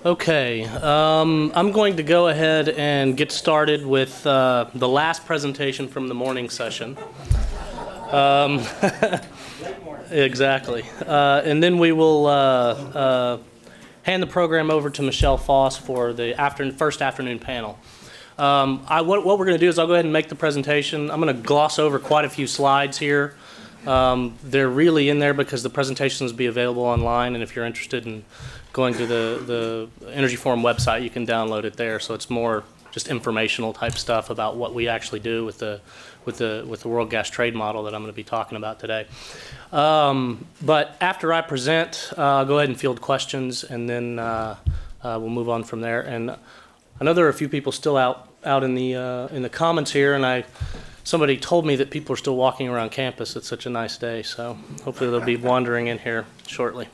Okay, I'm going to go ahead and get started with the last presentation from the morning session. Exactly. And then we will hand the program over to Michelle Foss for the first afternoon panel. What we're going to do is I'll go ahead and make the presentation. I'm going to gloss over quite a few slides here. They're really in there because the presentations will be available online, and if you're interested in going to the Energy Forum website, you can download it there. So it's more just informational type stuff about what we actually do with the world gas trade model that I'm going to be talking about today. But after I present, I'll go ahead and field questions, and then we'll move on from there. And I know there are a few people still out in the comments here, and somebody told me that people are still walking around campus. It's such a nice day, so hopefully they'll be wandering in here shortly.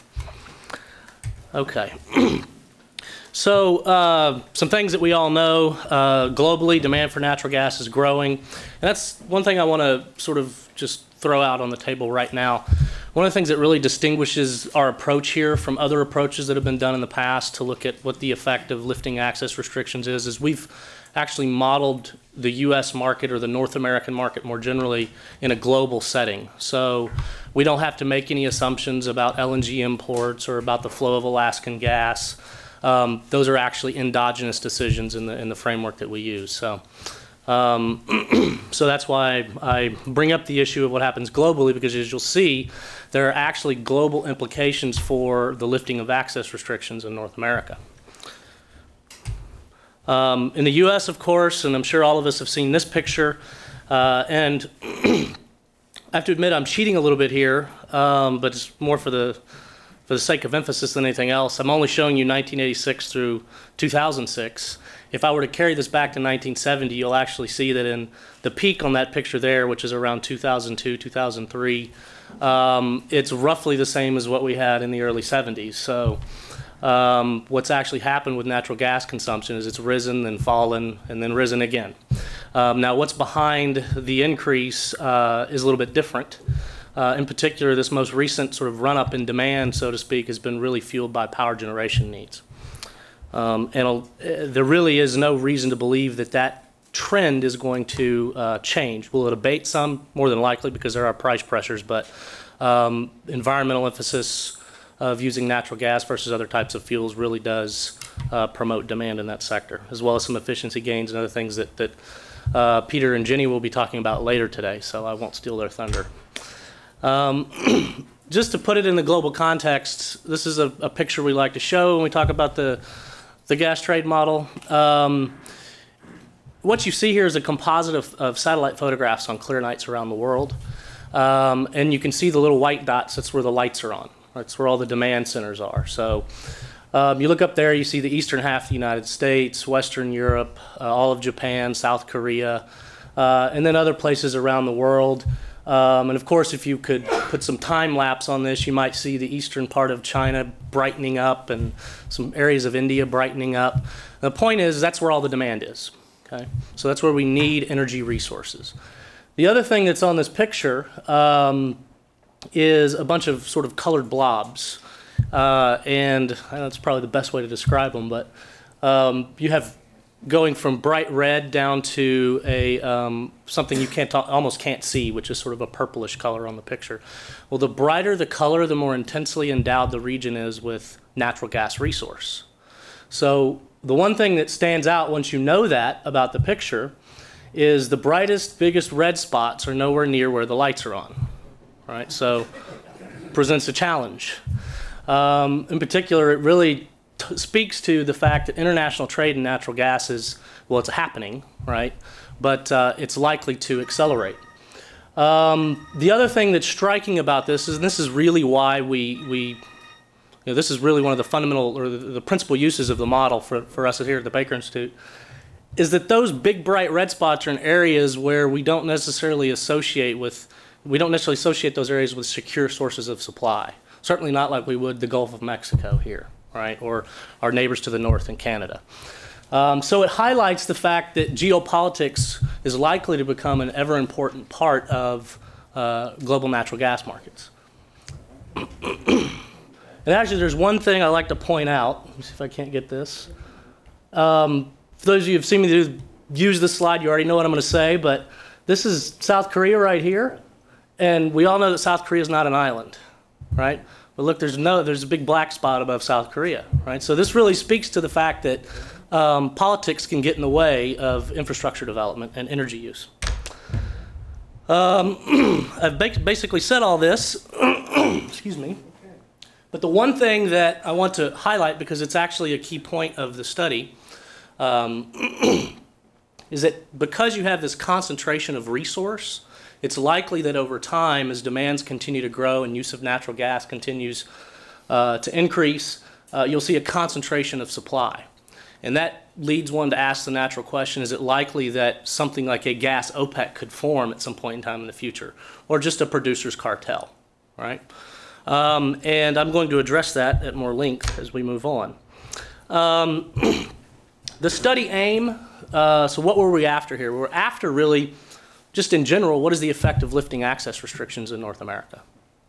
Okay. So some things that we all know, globally, demand for natural gas is growing. And that's one thing I want to sort of just throw out on the table right now. One of the things that really distinguishes our approach here from other approaches that have been done in the past to look at what the effect of lifting access restrictions is we've actually modeled the U.S. market or the North American market more generally in a global setting. So we don't have to make any assumptions about LNG imports or about the flow of Alaskan gas. Those are actually endogenous decisions in the framework that we use. So, so that's why I bring up the issue of what happens globally, because as you'll see, there are actually global implications for the lifting of access restrictions in North America. In the U.S., of course, and I'm sure all of us have seen this picture, and I have to admit I'm cheating a little bit here, but it's more for the sake of emphasis than anything else. I'm only showing you 1986 through 2006. If I were to carry this back to 1970, you'll actually see that in the peak on that picture there, which is around 2002, 2003, it's roughly the same as what we had in the early 70s. So what's actually happened with natural gas consumption is it's risen and fallen and then risen again. Now what's behind the increase is a little bit different. In particular, this most recent sort of run-up in demand, so to speak, has been really fueled by power generation needs. There really is no reason to believe that that trend is going to change. Will it abate some? More than likely, because there are price pressures, but environmental emphasis of using natural gas versus other types of fuels really does promote demand in that sector, as well as some efficiency gains and other things that Peter and Jenny will be talking about later today, so I won't steal their thunder. Just to put it in the global context, this is a picture we like to show when we talk about the gas trade model. What you see here is a composite of satellite photographs on clear nights around the world. And you can see the little white dots, that's where the lights are on. That's where all the demand centers are. So you look up there, you see the eastern half of the United States, Western Europe, all of Japan, South Korea, and then other places around the world. And of course, if you could put some time lapse on this, you might see the eastern part of China brightening up and some areas of India brightening up. The point is, that's where all the demand is. Okay? So that's where we need energy resources. The other thing that's on this picture is a bunch of sort of colored blobs. And I know that's probably the best way to describe them, but you have going from bright red down to a something you almost can't see, which is sort of a purplish color on the picture. Well, the brighter the color, the more intensely endowed the region is with natural gas resource. So the one thing that stands out once you know that about the picture is the brightest, biggest red spots are nowhere near where the lights are on. Right? So presents a challenge. In particular, it really speaks to the fact that international trade in natural gas is, well, it's happening, right? But it's likely to accelerate. The other thing that's striking about this is, and this is really why this is really one of the fundamental or the principal uses of the model for us here at the Baker Institute, is that those big bright red spots are in areas where we don't necessarily associate those areas with secure sources of supply. Certainly not like we would the Gulf of Mexico here. Right, or our neighbors to the north in Canada. So it highlights the fact that geopolitics is likely to become an ever important part of global natural gas markets. And actually, there's one thing I like to point out. Let me see if I can't get this. For those of you who've seen me use this slide, you already know what I'm going to say, but this is South Korea right here. And we all know that South Korea is not an island, right? But look, there's a big black spot above South Korea, right? So this really speaks to the fact that politics can get in the way of infrastructure development and energy use. I've basically said all this, excuse me. But the one thing that I want to highlight, because it's actually a key point of the study, is that because you have this concentration of resource, it's likely that over time, as demands continue to grow and use of natural gas continues to increase, you'll see a concentration of supply. And that leads one to ask the natural question, is it likely that something like a gas OPEC could form at some point in time in the future, or just a producer's cartel, right? And I'm going to address that at more length as we move on. The study aim, so what were we after here? We're after really, just in general, what is the effect of lifting access restrictions in North America?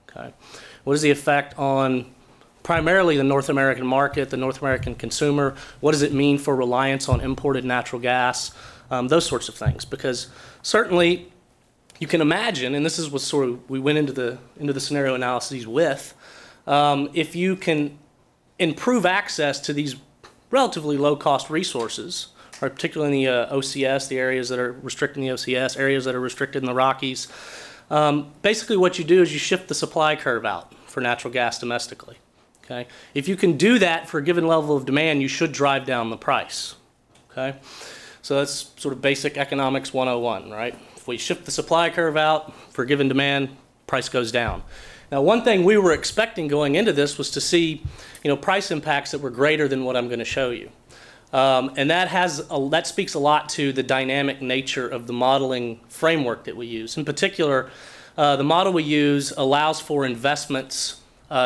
Okay. What is the effect on primarily the North American market, the North American consumer? What does it mean for reliance on imported natural gas? Those sorts of things. Because certainly you can imagine, and this is what sort of we went into the scenario analyses with, if you can improve access to these relatively low-cost resources, right, particularly in the OCS, the areas that are restricted in the OCS, areas that are restricted in the Rockies. Basically what you do is you shift the supply curve out for natural gas domestically. Okay? If you can do that for a given level of demand, you should drive down the price. Okay? So that's sort of basic economics 101, right? If we shift the supply curve out for a given demand, price goes down. Now, one thing we were expecting going into this was to see, price impacts that were greater than what I'm going to show you. And that speaks a lot to the dynamic nature of the modeling framework that we use. In particular, the model we use allows for investments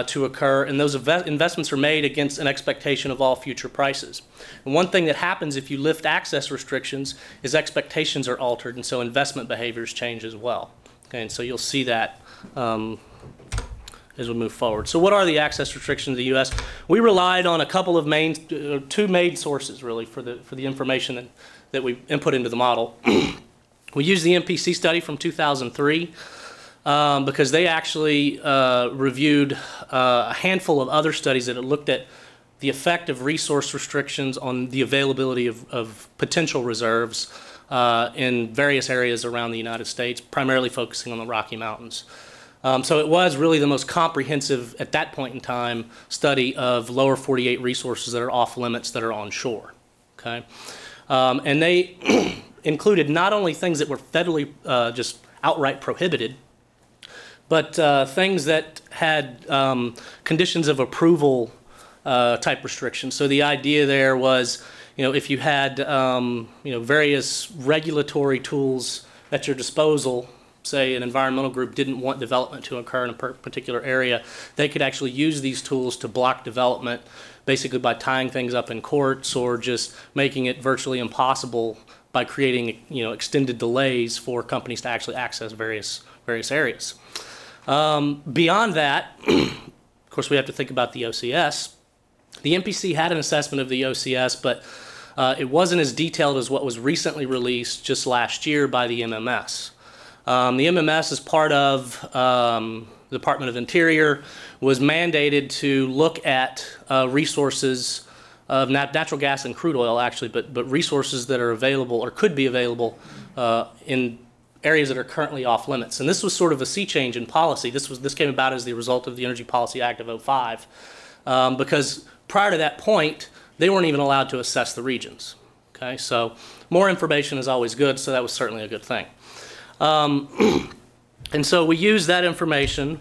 to occur, and those investments are made against an expectation of all future prices. And one thing that happens if you lift access restrictions is expectations are altered, and so investment behaviors change as well. Okay, and so you'll see that as we move forward. So what are the access restrictions in the U.S.? We relied on a couple of two main sources really for the information that we input into the model. We used the MPC study from 2003 because they actually reviewed a handful of other studies that had looked at the effect of resource restrictions on the availability of potential reserves in various areas around the United States, primarily focusing on the Rocky Mountains. So it was really the most comprehensive, at that point in time, study of lower 48 resources that are off limits that are on shore. Okay? And they included not only things that were federally just outright prohibited, but things that had conditions of approval type restrictions. So the idea there was, if you had various regulatory tools at your disposal, say an environmental group didn't want development to occur in a particular area, they could actually use these tools to block development, basically by tying things up in courts or just making it virtually impossible by creating extended delays for companies to actually access various areas. Beyond that, of course, we have to think about the OCS. The MPC had an assessment of the OCS, but it wasn't as detailed as what was recently released just last year by the MMS. The MMS, as part of the Department of Interior, was mandated to look at resources of natural gas and crude oil, actually, but resources that are available or could be available in areas that are currently off limits. And this was sort of a sea change in policy. This came about as the result of the Energy Policy Act of 2005, because prior to that point, they weren't even allowed to assess the regions. Okay, so more information is always good, so that was certainly a good thing. And so we use that information,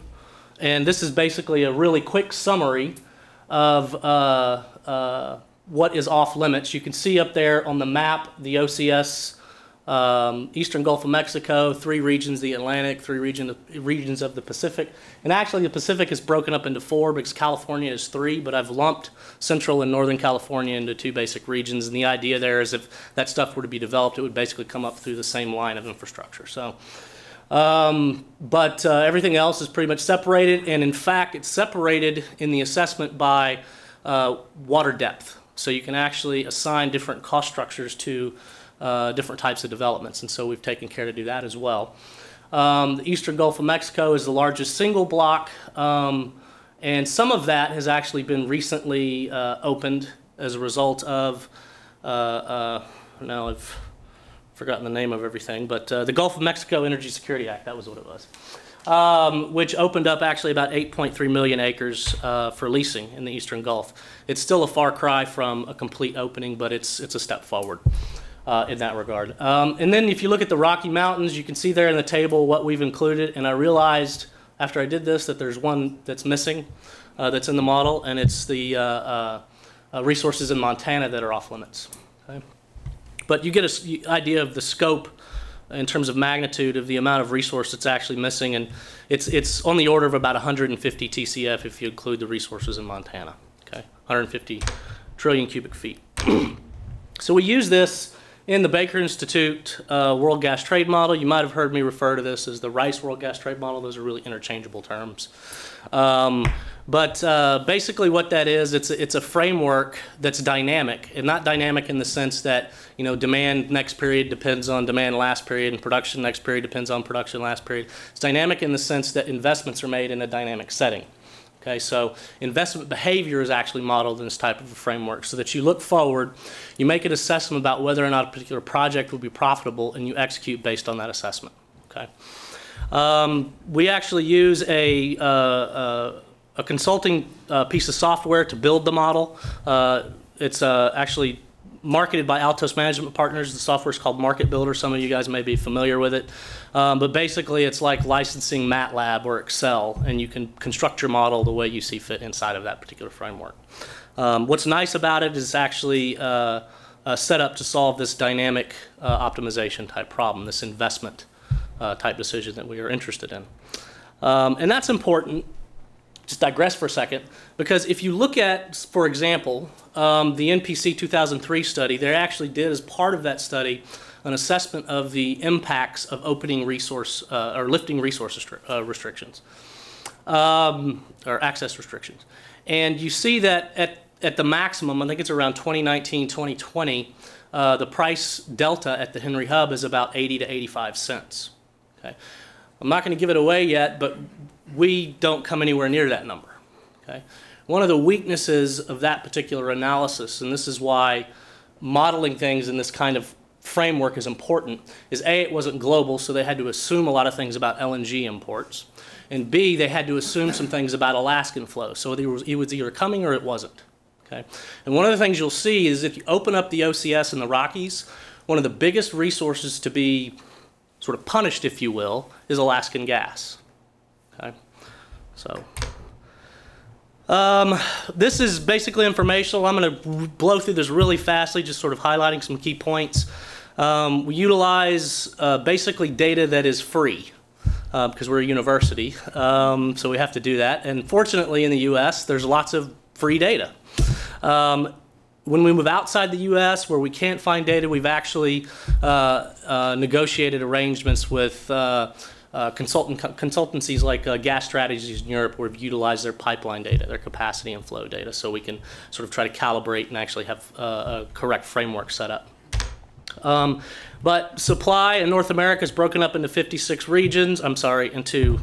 and this is basically a really quick summary of what is off limits. You can see up there on the map the OCS, Eastern Gulf of Mexico, 3 regions, the Atlantic, 3 regions of the Pacific. And actually the Pacific is broken up into 4 because California is 3, but I've lumped Central and Northern California into 2 basic regions. And the idea there is if that stuff were to be developed, it would basically come up through the same line of infrastructure. So But everything else is pretty much separated, and in fact, it's separated in the assessment by water depth. So you can actually assign different cost structures to different types of developments, and so we've taken care to do that as well. The Eastern Gulf of Mexico is the largest single block, and some of that has actually been recently opened as a result of, now I've forgotten the name of everything, but the Gulf of Mexico Energy Security Act, that was what it was, which opened up actually about 8.3 million acres for leasing in the Eastern Gulf. It's still a far cry from a complete opening, but it's a step forward in that regard. And then if you look at the Rocky Mountains, you can see there in the table what we've included, and I realized after I did this that there's one that's missing that's in the model, and it's the resources in Montana that are off limits. Okay? But you get an idea of the scope in terms of magnitude of the amount of resource that's actually missing, and it's on the order of about 150 TCF if you include the resources in Montana. Okay, 150 trillion cubic feet. So we use this in the Baker Institute World Gas Trade Model. You might have heard me refer to this as the Rice World Gas Trade Model. Those are really interchangeable terms. But basically what that is, it's a framework that's dynamic, and not dynamic in the sense that, you know, demand next period depends on demand last period, and production next period depends on production last period. It's dynamic in the sense that investments are made in a dynamic setting. Okay, so investment behavior is actually modeled in this type of a framework, so that you look forward, you make an assessment about whether or not a particular project will be profitable, and you execute based on that assessment. Okay, we actually use a consulting piece of software to build the model. It's actually marketed by Altos Management Partners. The software is called Market Builder. Some of you guys may be familiar with it. But basically, it's like licensing MATLAB or Excel, and you can construct your model the way you see fit inside of that particular framework. What's nice about it is it's actually set up to solve this dynamic optimization type problem, this investment type decision that we are interested in. And that's important. Just digress for a second, because if you look at, for example, the NPC 2003 study, they actually did, as part of that study, an assessment of the impacts of opening resource or lifting resource restrictions or access restrictions. And you see that at the maximum, I think it's around 2019, 2020, the price delta at the Henry Hub is about 80 to 85 cents. Okay? I'm not going to give it away yet, but we don't come anywhere near that number. Okay? One of the weaknesses of that particular analysis, and this is why modeling things in this kind of framework is important, is A, it wasn't global, so they had to assume a lot of things about LNG imports, and B, they had to assume some things about Alaskan flow, so it was either coming or it wasn't. Okay? And one of the things you'll see is if you open up the OCS in the Rockies, one of the biggest resources to be sort of punished, if you will, is Alaskan gas. Okay? So this is basically informational. I'm going to blow through this really fastly, just sort of highlighting some key points. We utilize basically data that is free because we're a university, so we have to do that. And fortunately in the US, there's lots of free data. When we move outside the U.S. where we can't find data, we've actually negotiated arrangements with consultancies like Gas Strategies in Europe, where we've utilized their pipeline data, their capacity and flow data, so we can sort of try to calibrate and actually have a correct framework set up. But supply in North America is broken up into 56 regions. I'm sorry, into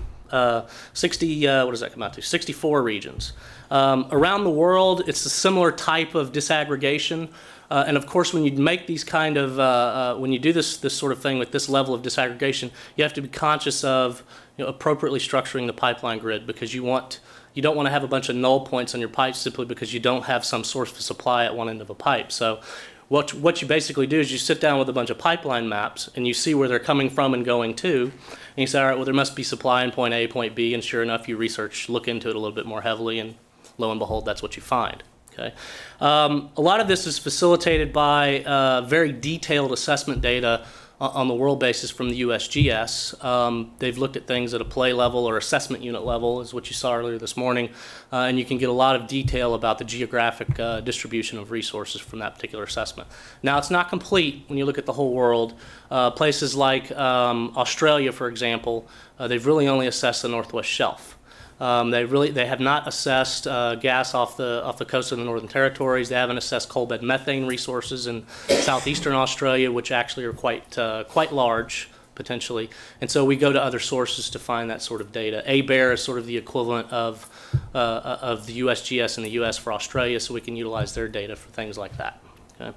60, what does that come out to? 64 regions. Around the world, it's a similar type of disaggregation. And of course, when you make these kind of, when you do this sort of thing with this level of disaggregation, you have to be conscious of, you know, appropriately structuring the pipeline grid, because you don't want to have a bunch of null points on your pipes simply because you don't have some source of supply at one end of a pipe. So what you basically do is you sit down with a bunch of pipeline maps and you see where they're coming from and going to, and you say, all right, well, there must be supply in point A, point B, and sure enough, you look into it a little bit more heavily, and lo and behold, that's what you find. Okay. A lot of this is facilitated by very detailed assessment data on the world basis from the USGS. They've looked at things at a play level or assessment unit level, is what you saw earlier this morning, and you can get a lot of detail about the geographic distribution of resources from that particular assessment. Now, it's not complete when you look at the whole world. Places like Australia, for example, they've really only assessed the Northwest Shelf. They have not assessed gas off the coast of the Northern Territories. They haven't assessed coal bed methane resources in southeastern Australia, which actually are quite large potentially. And so we go to other sources to find that sort of data. ABEAR is sort of the equivalent of the USGS in the U.S. for Australia, so we can utilize their data for things like that. Okay.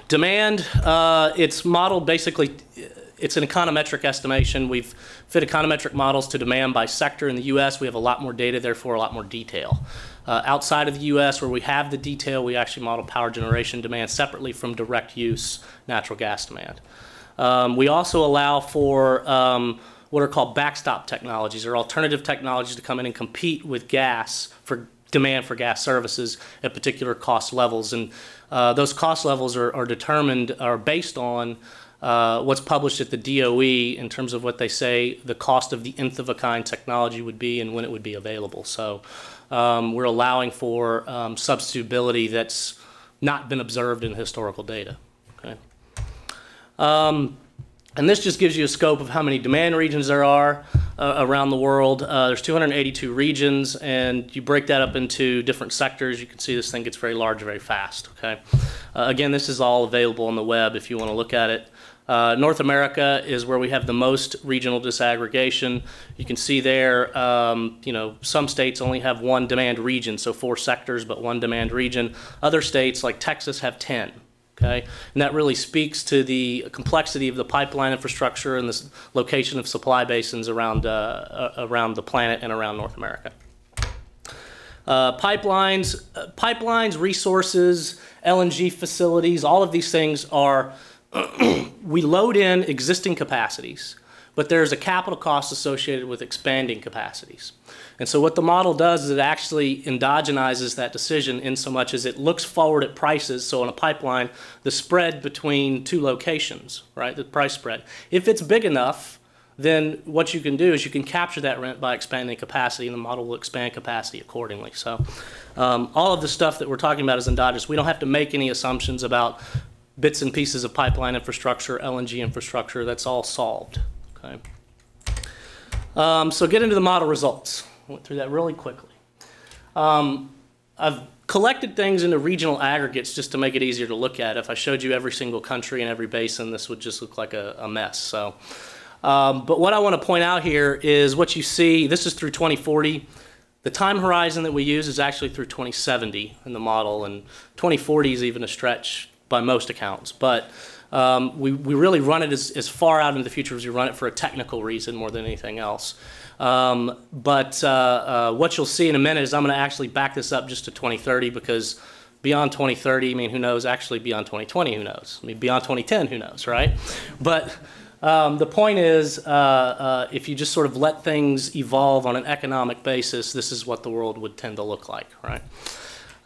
Demand, it's modeled basically. It's an econometric estimation. We've fit econometric models to demand by sector. In the U.S., we have a lot more data, therefore a lot more detail. Outside of the U.S., where we have the detail, we actually model power generation demand separately from direct use natural gas demand. We also allow for what are called backstop technologies, or alternative technologies to come in and compete with gas for demand for gas services at particular cost levels. And those cost levels are based on what's published at the DOE in terms of what they say the cost of the nth of a kind technology would be and when it would be available. So we're allowing for substitutability that's not been observed in historical data. Okay. And this just gives you a scope of how many demand regions there are around the world. There's 282 regions, and you break that up into different sectors. You can see this thing gets very large very fast. Okay. Again, this is all available on the web if you want to look at it. North America is where we have the most regional disaggregation. You can see there, some states only have one demand region, so 4 sectors, but one demand region. Other states, like Texas, have 10. Okay? And that really speaks to the complexity of the pipeline infrastructure and the location of supply basins around the planet and around North America. Pipelines, resources, LNG facilities, all of these things are we load in existing capacities, but there's a capital cost associated with expanding capacities. And so what the model does is it actually endogenizes that decision in so much as it looks forward at prices. So in a pipeline, the spread between 2 locations, right, the price spread. If it's big enough, then what you can do is you can capture that rent by expanding capacity, and the model will expand capacity accordingly. So all of the stuff that we're talking about is endogenous. We don't have to make any assumptions about bits and pieces of pipeline infrastructure, LNG infrastructure. That's all solved. Okay. So get into the model results. I went through that really quickly. I've collected things into regional aggregates just to make it easier to look at. If I showed you every single country and every basin, this would just look like a mess. So, but what I want to point out here is what you see. This is through 2040. The time horizon that we use is actually through 2070 in the model, and 2040 is even a stretch by most accounts. But we really run it as far out into the future as we run it for a technical reason more than anything else. What you'll see in a minute is I'm going to actually back this up just to 2030, because beyond 2030, I mean, who knows? Actually, beyond 2020, who knows? I mean, beyond 2010, who knows, right? But the point is, if you just sort of let things evolve on an economic basis, this is what the world would tend to look like, right?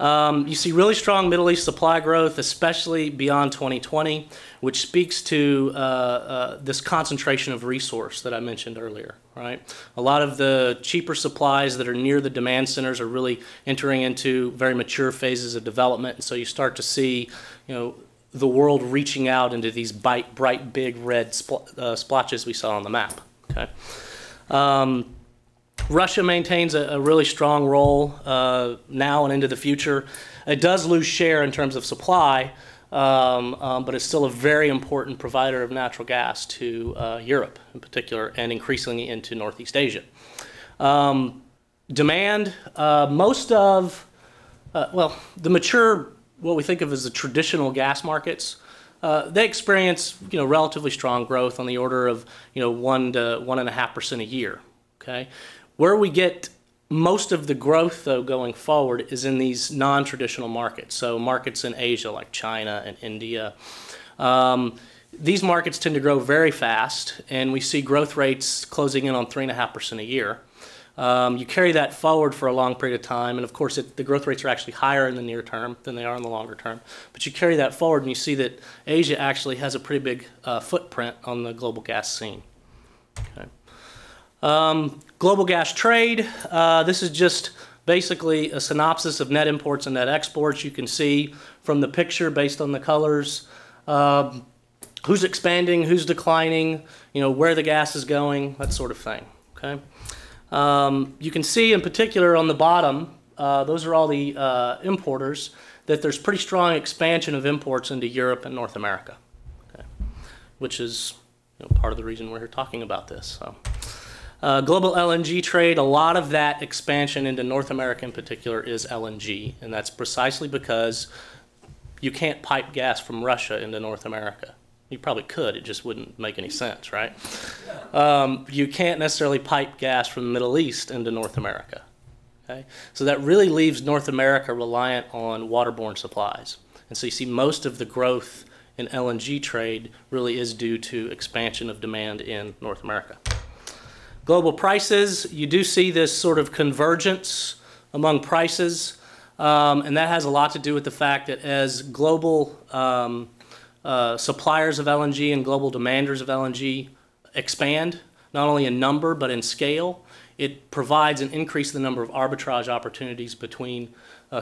You see really strong Middle East supply growth, especially beyond 2020, which speaks to this concentration of resource that I mentioned earlier, right? A lot of the cheaper supplies that are near the demand centers are really entering into very mature phases of development, and so you start to see, the world reaching out into these bright, big red splotches we saw on the map, okay? Russia maintains a really strong role now and into the future. It does lose share in terms of supply, but it's still a very important provider of natural gas to Europe in particular, and increasingly into Northeast Asia. Demand, most of, the mature, what we think of as the traditional gas markets, they experience relatively strong growth on the order of 1 to 1.5% a year. Okay, where we get most of the growth though going forward is in these non-traditional markets. So markets in Asia like China and India. These markets tend to grow very fast, and we see growth rates closing in on 3.5% a year. You carry that forward for a long period of time, and of course the growth rates are actually higher in the near term than they are in the longer term. But you carry that forward and you see that Asia actually has a pretty big footprint on the global gas scene. Okay. Global gas trade, this is just basically a synopsis of net imports and net exports. You can see from the picture based on the colors who's expanding, who's declining, where the gas is going, that sort of thing. Okay. You can see in particular on the bottom, those are all the importers, that there's pretty strong expansion of imports into Europe and North America, okay, which is part of the reason we're here talking about this. So. Global LNG trade, a lot of that expansion into North America in particular is LNG, and that's precisely because you can't pipe gas from Russia into North America. You probably could, it just wouldn't make any sense, right? You can't necessarily pipe gas from the Middle East into North America. Okay? So that really leaves North America reliant on waterborne supplies. And so you see most of the growth in LNG trade really is due to expansion of demand in North America. Global prices, you do see this sort of convergence among prices, and that has a lot to do with the fact that as global suppliers of LNG and global demanders of LNG expand, not only in number but in scale, it provides an increase in the number of arbitrage opportunities between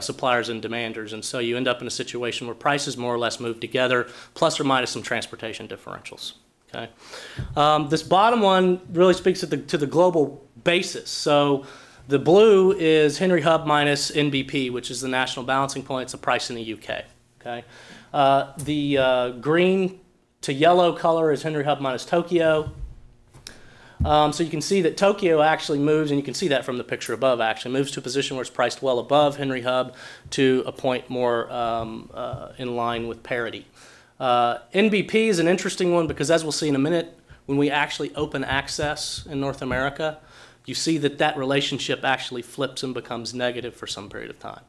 suppliers and demanders. And so you end up in a situation where prices more or less move together, plus or minus some transportation differentials. Okay. This bottom one really speaks to the global basis. So the blue is Henry Hub minus NBP, which is the national balancing point. It's the price in the UK. Okay. The green to yellow color is Henry Hub minus Tokyo. So you can see that Tokyo actually moves, and you can see that from the picture above, actually moves to a position where it's priced well above Henry Hub to a point more in line with parity. NBP is an interesting one because, as we'll see in a minute, when we actually open access in North America, you see that that relationship actually flips and becomes negative for some period of time.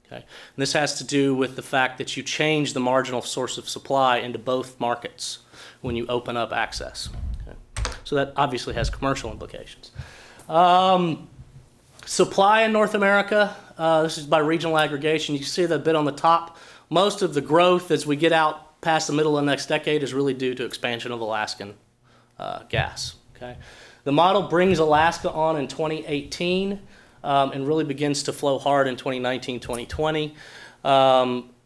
Okay? And this has to do with the fact that you change the marginal source of supply into both markets when you open up access. Okay? So that obviously has commercial implications. Supply in North America, this is by regional aggregation. You can see that bit on the top. Most of the growth as we get out past the middle of the next decade is really due to expansion of Alaskan gas. Okay? The model brings Alaska on in 2018 and really begins to flow hard in 2019, 2020.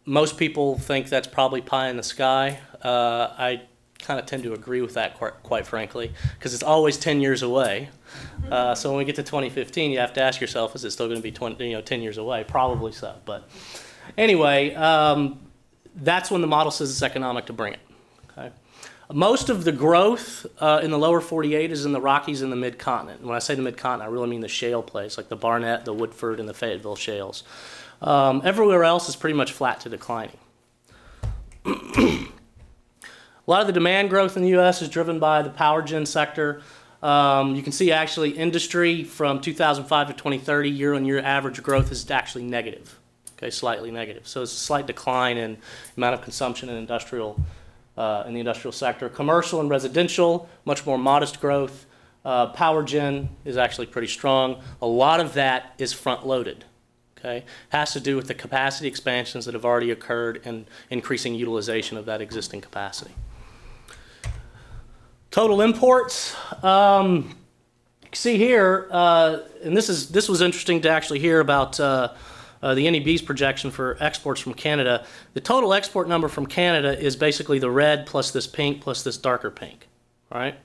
Most people think that's probably pie in the sky. I kind of tend to agree with that, quite frankly, because it's always 10 years away. So when we get to 2015, you have to ask yourself, is it still going to be 10 years away? Probably so. But anyway, that's when the model says it's economic to bring it. Okay? Most of the growth in the lower 48 is in the Rockies and the mid-continent. When I say the mid-continent, I really mean the shale plays, like the Barnett, the Woodford, and the Fayetteville shales. Everywhere else is pretty much flat to declining. A lot of the demand growth in the U.S. is driven by the power gen sector. You can see actually industry from 2005 to 2030, year-on-year average growth is actually negative. Okay, slightly negative. So it's a slight decline in amount of consumption in the industrial sector. Commercial and residential, much more modest growth. Power gen is actually pretty strong. A lot of that is front-loaded. Okay, has to do with the capacity expansions that have already occurred and increasing utilization of that existing capacity. Total imports. You can see here, and this was interesting to actually hear about. The NEB's projection for exports from Canada. The total export number from Canada is basically the red plus this pink plus this darker pink, right?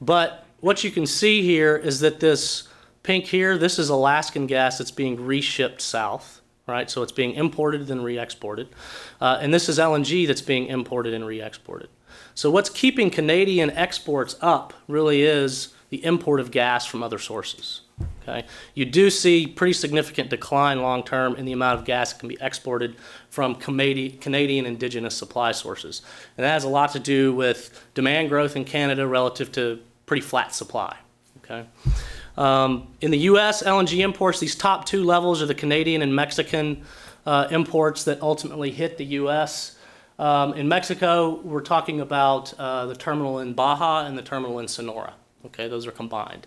But what you can see here is that this pink here, this is Alaskan gas that's being reshipped south, right? So it's being imported then re-exported. And this is LNG that's being imported and re-exported. So what's keeping Canadian exports up really is the import of gas from other sources. Okay. You do see pretty significant decline long-term in the amount of gas that can be exported from Canadian indigenous supply sources. And that has a lot to do with demand growth in Canada relative to pretty flat supply. Okay. In the U.S., LNG imports, these top two levels are the Canadian and Mexican imports that ultimately hit the U.S. In Mexico, we're talking about the terminal in Baja and the terminal in Sonora. Okay, those are combined.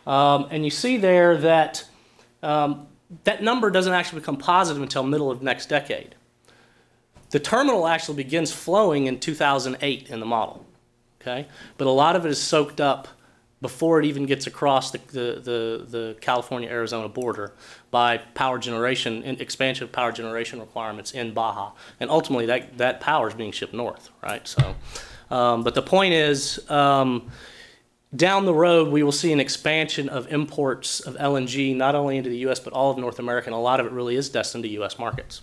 And you see there that that number doesn't actually become positive until middle of next decade. The terminal actually begins flowing in 2008 in the model, okay? But a lot of it is soaked up before it even gets across the California-Arizona border by power generation, expansion of power generation requirements in Baja. And ultimately, that power is being shipped north, right? So, but the point is, down the road, we will see an expansion of imports of LNG, not only into the U.S., but all of North America, and a lot of it really is destined to U.S. markets.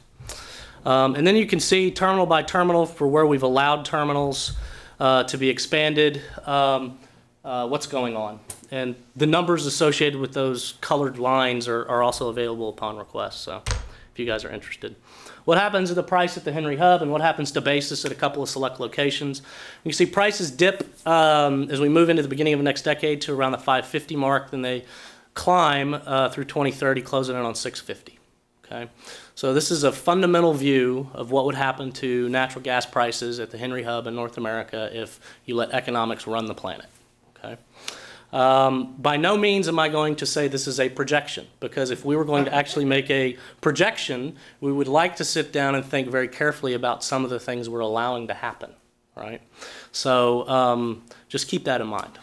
And then you can see terminal by terminal for where we've allowed terminals to be expanded, what's going on. And the numbers associated with those colored lines are also available upon request, so if you guys are interested. What happens to the price at the Henry Hub and what happens to basis at a couple of select locations? You see prices dip as we move into the beginning of the next decade to around the 550 mark, then they climb through 2030, closing in on 650. Okay? So this is a fundamental view of what would happen to natural gas prices at the Henry Hub in North America if you let economics run the planet. Okay? By no means am I going to say this is a projection, because if we were going to actually make a projection, we would like to sit down and think very carefully about some of the things we're allowing to happen, right? So just keep that in mind.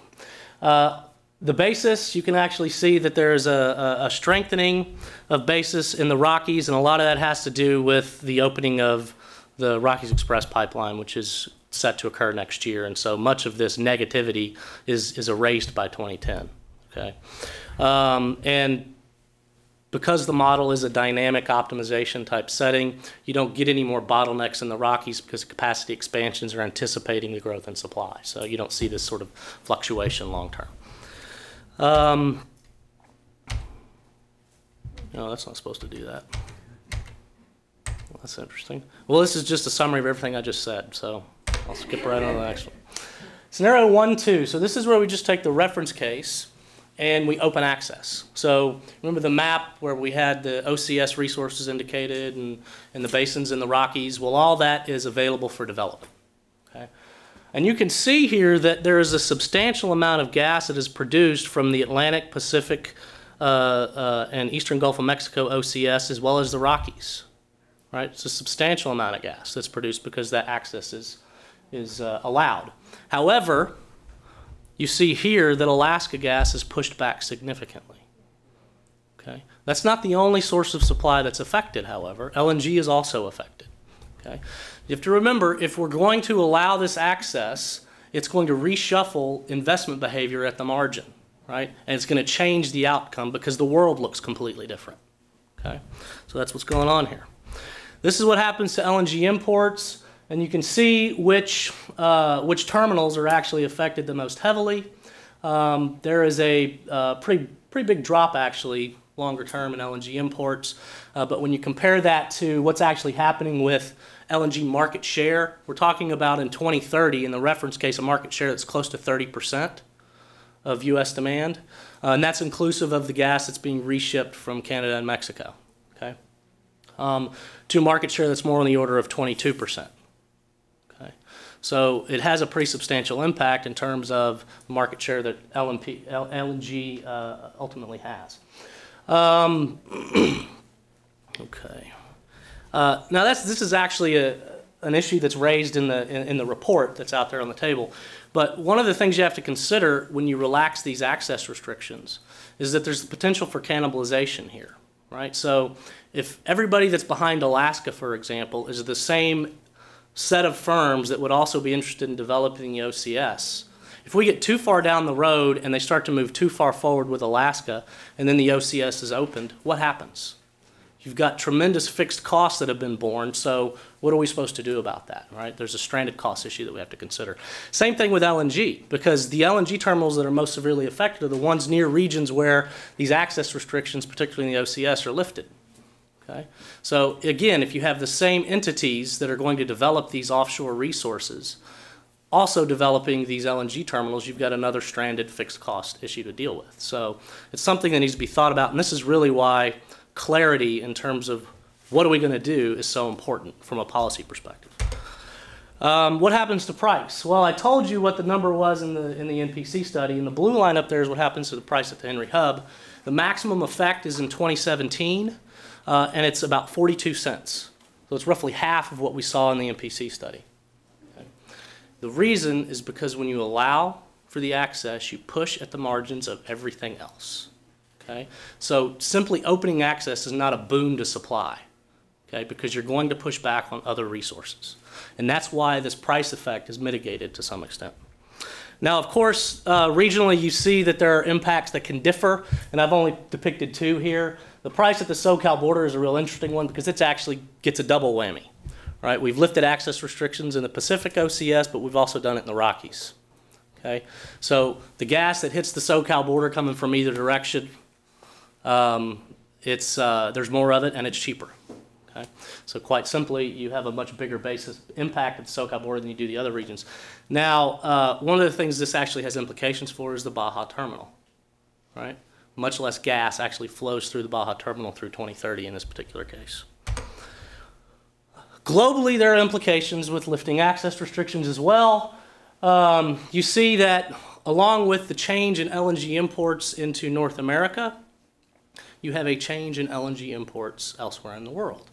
The basis, you can actually see that there's a strengthening of basis in the Rockies, and a lot of that has to do with the opening of the Rockies Express pipeline, which is set to occur next year, and so much of this negativity is erased by 2010. Okay, and because the model is a dynamic optimization type setting, you don't get any more bottlenecks in the Rockies because capacity expansions are anticipating the growth in supply. So you don't see this sort of fluctuation long term. No, that's not supposed to do that. Well, that's interesting. Well, this is just a summary of everything I just said, so I'll skip right on to the next one. Scenario 1, 2. So this is where we just take the reference case and we open access. So remember the map where we had the OCS resources indicated and the basins in the Rockies? Well, all that is available for development. Okay? And you can see here that there is a substantial amount of gas that is produced from the Atlantic, Pacific, and Eastern Gulf of Mexico OCS, as well as the Rockies. Right? It's a substantial amount of gas that's produced because that access is allowed. However, you see here that Alaska gas is pushed back significantly. Okay? That's not the only source of supply that's affected, however. LNG is also affected. Okay? You have to remember, if we're going to allow this access, it's going to reshuffle investment behavior at the margin, right? And it's going to change the outcome because the world looks completely different. Okay? So that's what's going on here. This is what happens to LNG imports, and you can see which terminals are actually affected the most heavily. There is a pretty big drop, actually, longer term in LNG imports, but when you compare that to what's actually happening with LNG market share, we're talking about in 2030, in the reference case, a market share that's close to 30% of U.S. demand, and that's inclusive of the gas that's being reshipped from Canada and Mexico. Okay? To a market share that's more on the order of 22%. Okay? So it has a pretty substantial impact in terms of the market share that LNG ultimately has. Okay. Now this is actually an issue that's raised in the report that's out there on the table. But one of the things you have to consider when you relax these access restrictions is that there's the potential for cannibalization here. Right? So if everybody that's behind Alaska, for example, is the same set of firms that would also be interested in developing the OCS, if we get too far down the road and they start to move too far forward with Alaska and then the OCS is opened, what happens? You've got tremendous fixed costs that have been borne, so what are we supposed to do about that, right? There's a stranded cost issue that we have to consider. Same thing with LNG, because the LNG terminals that are most severely affected are the ones near regions where these access restrictions, particularly in the OCS, are lifted. Okay? So again, if you have the same entities that are going to develop these offshore resources, also developing these LNG terminals, you've got another stranded fixed cost issue to deal with. So it's something that needs to be thought about, and this is really why clarity in terms of what are we going to do is so important from a policy perspective. What happens to price? Well, I told you what the number was in the NPC study, and the blue line up there is what happens to the price at the Henry Hub. The maximum effect is in 2017, and it's about 42 cents. So it's roughly half of what we saw in the NPC study. Okay. The reason is because when you allow for the access, you push at the margins of everything else. Okay? So simply opening access is not a boon to supply, okay, because you're going to push back on other resources. And that's why this price effect is mitigated to some extent. Now, of course, regionally you see that there are impacts that can differ, and I've only depicted two here. The price at the SoCal border is a real interesting one because it actually gets a double whammy. Right? We've lifted access restrictions in the Pacific OCS, but we've also done it in the Rockies. Okay? So the gas that hits the SoCal border coming from either direction, there's more of it and it's cheaper. Okay? So quite simply, you have a much bigger basis impact at the SoCal border than you do the other regions. Now, one of the things this actually has implications for is the Baja terminal. Right? Much less gas actually flows through the Baja terminal through 2030 in this particular case. Globally, there are implications with lifting access restrictions as well. You see that along with the change in LNG imports into North America, you have a change in LNG imports elsewhere in the world.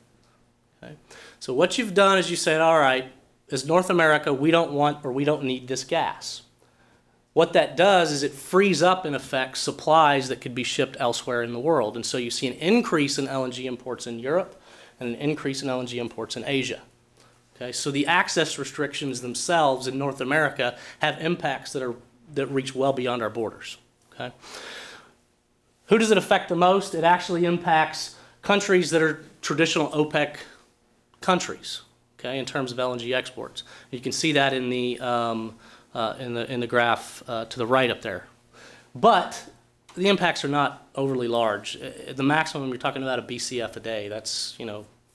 Okay? So what you've done is you said, all right, as North America, we don't want or we don't need this gas. What that does is it frees up, in effect, supplies that could be shipped elsewhere in the world. And so you see an increase in LNG imports in Europe and an increase in LNG imports in Asia. Okay? So the access restrictions themselves in North America have impacts that reach well beyond our borders. Okay? Who does it affect the most? It actually impacts countries that are traditional OPEC countries, okay, in terms of LNG exports. You can see that in the graph to the right up there. But the impacts are not overly large. The maximum, you're talking about a BCF a day. That's,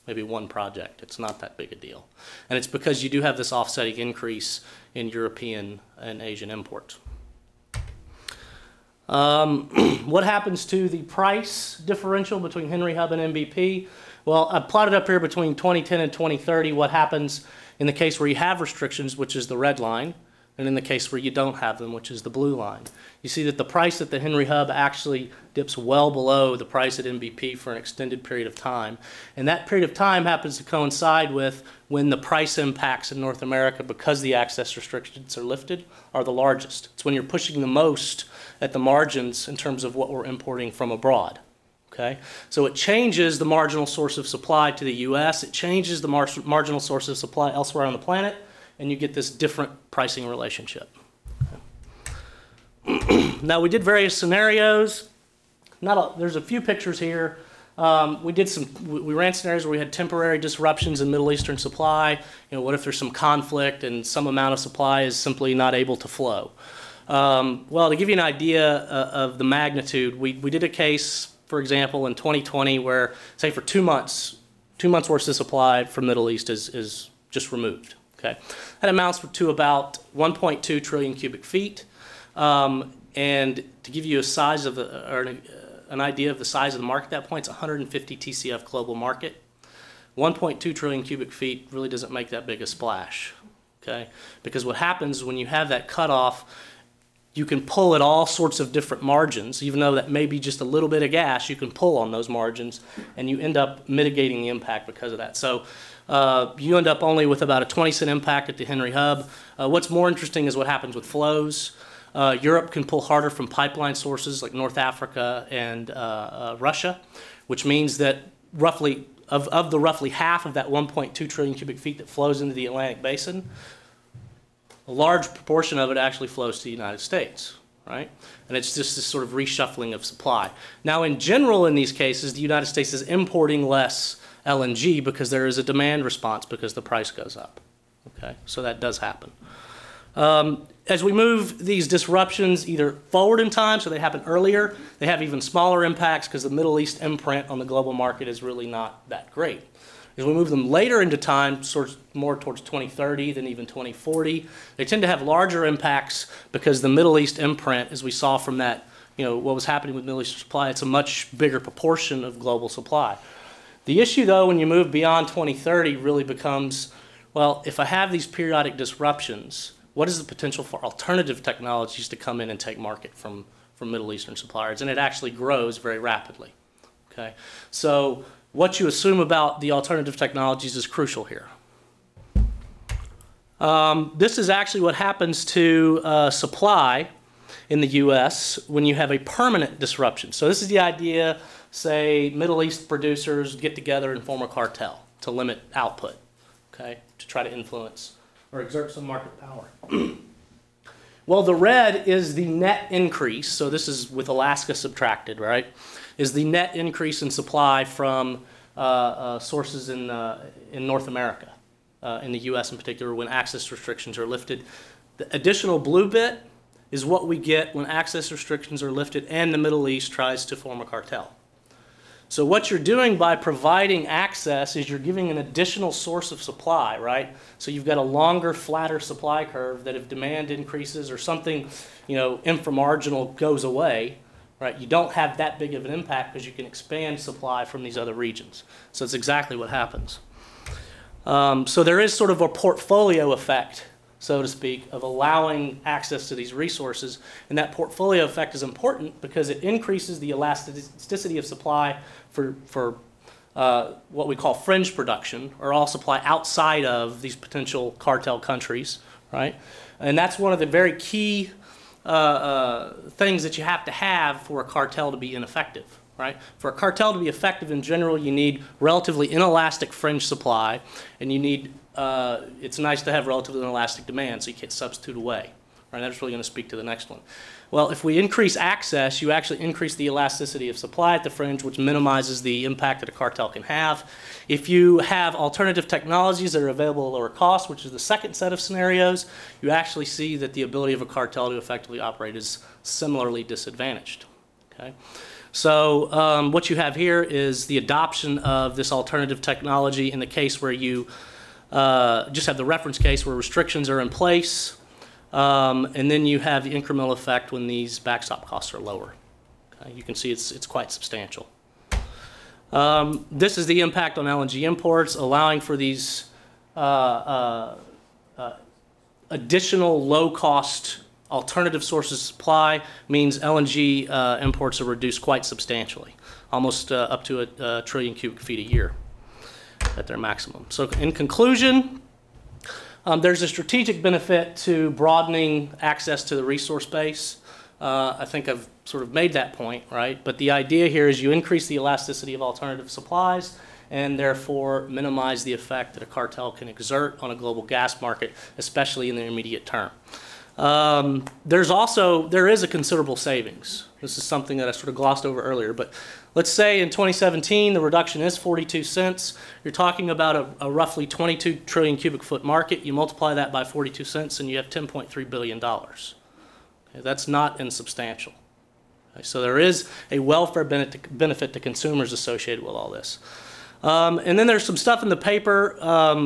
maybe one project. It's not that big a deal. And it's because you do have this offsetting increase in European and Asian imports. What happens to the price differential between Henry Hub and MVP? Well, I plotted up here between 2010 and 2030 what happens in the case where you have restrictions, which is the red line, and in the case where you don't have them, which is the blue line. You see that the price at the Henry Hub actually dips well below the price at MVP for an extended period of time. And that period of time happens to coincide with when the price impacts in North America, because the access restrictions are lifted, are the largest. It's when you're pushing the most at the margins in terms of what we're importing from abroad. Okay? So it changes the marginal source of supply to the U.S., it changes the marginal source of supply elsewhere on the planet, and you get this different pricing relationship. Okay. Now, we did various scenarios. There's a few pictures here. We ran scenarios where we had temporary disruptions in Middle Eastern supply. What if there's some conflict and some amount of supply is simply not able to flow? Well, to give you an idea of the magnitude, we did a case, for example, in 2020 where, say, for 2 months worth of supply from Middle East is just removed. Okay, that amounts to about 1.2 trillion cubic feet. And to give you a size of an idea of the size of the market at that point, it's 150 TCF global market. 1.2 trillion cubic feet really doesn't make that big a splash. Okay, because what happens when you have that cutoff, you can pull at all sorts of different margins. Even though that may be just a little bit of gas, you can pull on those margins, and you end up mitigating the impact because of that. So you end up only with about a 20-cent impact at the Henry Hub. What's more interesting is what happens with flows. Europe can pull harder from pipeline sources like North Africa and Russia, which means that roughly of the roughly half of that 1.2 trillion cubic feet that flows into the Atlantic Basin, a large proportion of it actually flows to the United States, right? And it's just this sort of reshuffling of supply. Now, in general, in these cases, the United States is importing less LNG because there is a demand response because the price goes up, okay? So that does happen. As we move these disruptions either forward in time, so they happen earlier, they have even smaller impacts because the Middle East imprint on the global market is really not that great. As we move them later into time, sort of more towards 2030 than even 2040, they tend to have larger impacts because the Middle East imprint, as we saw from that, what was happening with Middle East supply, it's a much bigger proportion of global supply. The issue, though, when you move beyond 2030 really becomes Well, if I have these periodic disruptions, what is the potential for alternative technologies to come in and take market from Middle Eastern suppliers? And it actually grows very rapidly. Okay? So what you assume about the alternative technologies is crucial here. This is actually what happens to supply in the U.S. when you have a permanent disruption. So this is the idea, say, Middle East producers get together and form a cartel to limit output, okay, to try to influence or exert some market power. Well, the red is the net increase, so this is with Alaska subtracted, right, is the net increase in supply from sources in North America, in the U.S. in particular, when access restrictions are lifted. The additional blue bit is what we get when access restrictions are lifted and the Middle East tries to form a cartel. So what you're doing by providing access is you're giving an additional source of supply, right? So you've got a longer, flatter supply curve that if demand increases or something, you know, inframarginal goes away, right, you don't have that big of an impact because you can expand supply from these other regions. So it's exactly what happens. So there is sort of a portfolio effect, so to speak, of allowing access to these resources. And that portfolio effect is important because it increases the elasticity of supply for what we call fringe production, or all supply outside of these potential cartel countries, right? And that's one of the very key things that you have to have for a cartel to be ineffective, right? For a cartel to be effective in general, you need relatively inelastic fringe supply, and you need it's nice to have relatively inelastic demand, so you can't substitute away. Right? That's really going to speak to the next one. Well, if we increase access, you actually increase the elasticity of supply at the fringe, which minimizes the impact that a cartel can have. If you have alternative technologies that are available at lower cost, which is the second set of scenarios, you actually see that the ability of a cartel to effectively operate is similarly disadvantaged. Okay? So what you have here is the adoption of this alternative technology in the case where you just have the reference case where restrictions are in place, and then you have the incremental effect when these backstop costs are lower. Okay? You can see it's quite substantial. This is the impact on LNG imports, allowing for these additional low-cost alternative sources of supply means LNG imports are reduced quite substantially, almost up to a trillion cubic feet a year at their maximum. So in conclusion, there's a strategic benefit to broadening access to the resource base. I think I've sort of made that point, right? But the idea here is you increase the elasticity of alternative supplies and therefore minimize the effect that a cartel can exert on a global gas market, especially in the immediate term. There is a considerable savings. This is something that I sort of glossed over earlier, but let's say in 2017 the reduction is 42 cents. You're talking about a roughly 22 trillion cubic foot market. You multiply that by 42 cents and you have $10.3 billion. Okay, that's not insubstantial. Okay, so there is a welfare benefit to consumers associated with all this. And then there's some stuff in the paper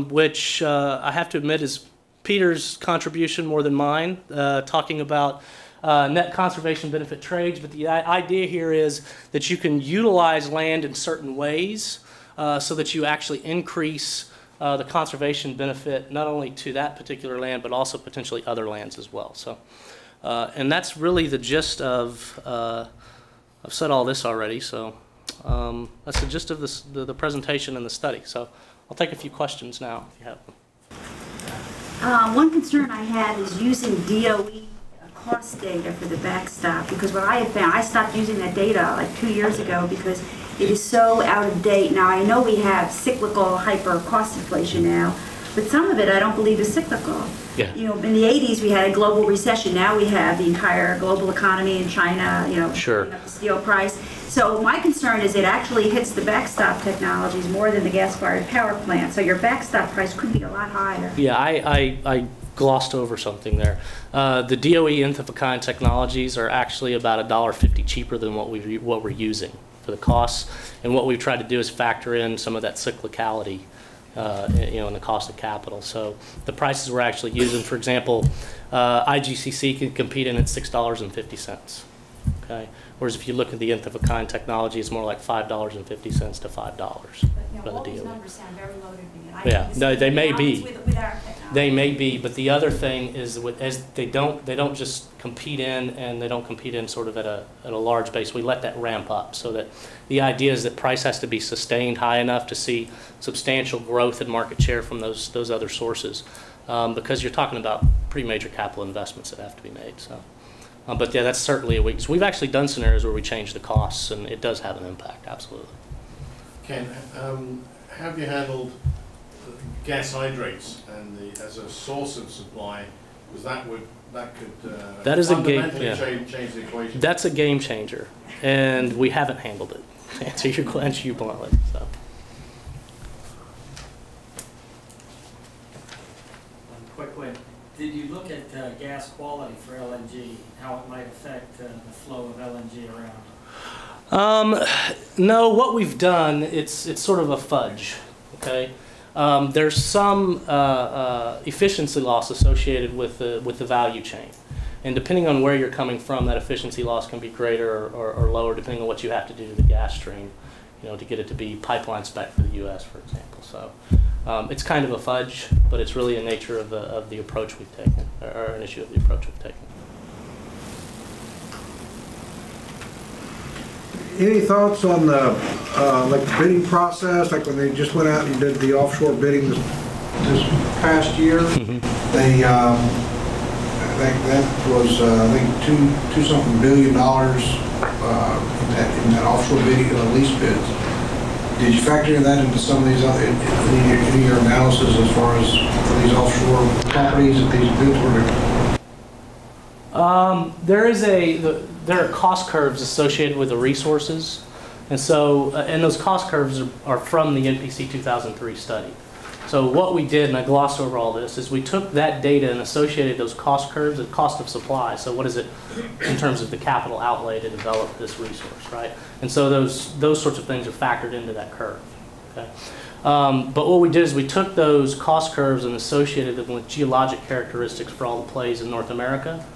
which I have to admit is Peter's contribution more than mine, talking about net conservation benefit trades, but the idea here is that you can utilize land in certain ways so that you actually increase the conservation benefit not only to that particular land but also potentially other lands as well. So, and that's really the gist of, I've said all this already, so that's the gist of this, the presentation and the study. So I'll take a few questions now if you have them. One concern I had is using DOE cost data for the backstop, because what I have found, I stopped using that data like 2 years ago because it is so out of date. Now I know we have cyclical hyper cost inflation now, but some of it I don't believe is cyclical. Yeah. You know, in the 80s we had a global recession. Now we have the entire global economy in China, you know, sure, up the steel price. So my concern is it actually hits the backstop technologies more than the gas-fired power plant. So your backstop price could be a lot higher. Yeah, I glossed over something there. The DOE nth-of-a-kind technologies are actually about $1.50 cheaper than what we're using for the costs. And what we've tried to do is factor in some of that cyclicality, you know, in the cost of capital. So the prices we're actually using, for example, IGCC can compete in at $6.50. Okay, whereas if you look at the nth of a kind technology, it's more like $5.50 to $5 But, by the all these DOE. numbers sound very low to me. And I Yeah, think this no, is they may balance be. with our technology. They may be, but the other thing is as they don't just compete in, and they don't compete in sort of at a large base. We let that ramp up, so that the idea is that price has to be sustained high enough to see substantial growth in market share from those other sources, because you're talking about pretty major capital investments that have to be made. So, but yeah, that's certainly a weakness. We've actually done scenarios where we change the costs, and it does have an impact, absolutely. Ken, have you handled gas hydrates and as a source of supply? Because that could that is fundamentally a game, change the equation. That's a game changer, and we haven't handled it. To answer your question bluntly. So. Quick one. Did you look at gas quality for LNG, how it might affect the flow of LNG around? No, what we've done, it's sort of a fudge, okay? There's some efficiency loss associated with the value chain. And depending on where you're coming from, that efficiency loss can be greater or lower depending on what you have to do to the gas stream, to get it to be pipeline spec for the U.S., for example. So it's kind of a fudge, but it's really a nature of the approach we've taken, or an issue of the approach we've taken. Any thoughts on the like the bidding process, like when they just went out and did the offshore bidding this past year? They that was I think two something $2 billion in that offshore bidding lease bids. Did you factor that into some of these other any of your analysis as far as these offshore properties that these bids were? There are cost curves associated with the resources, and so and those cost curves are from the NPC 2003 study. So what we did, and I glossed over all this, is we took that data and associated those cost curves, the cost of supply. So what is it in terms of the capital outlay to develop this resource, right? And so those sorts of things are factored into that curve. Okay. But what we did is we took those cost curves and associated them with geologic characteristics for all the plays in North America.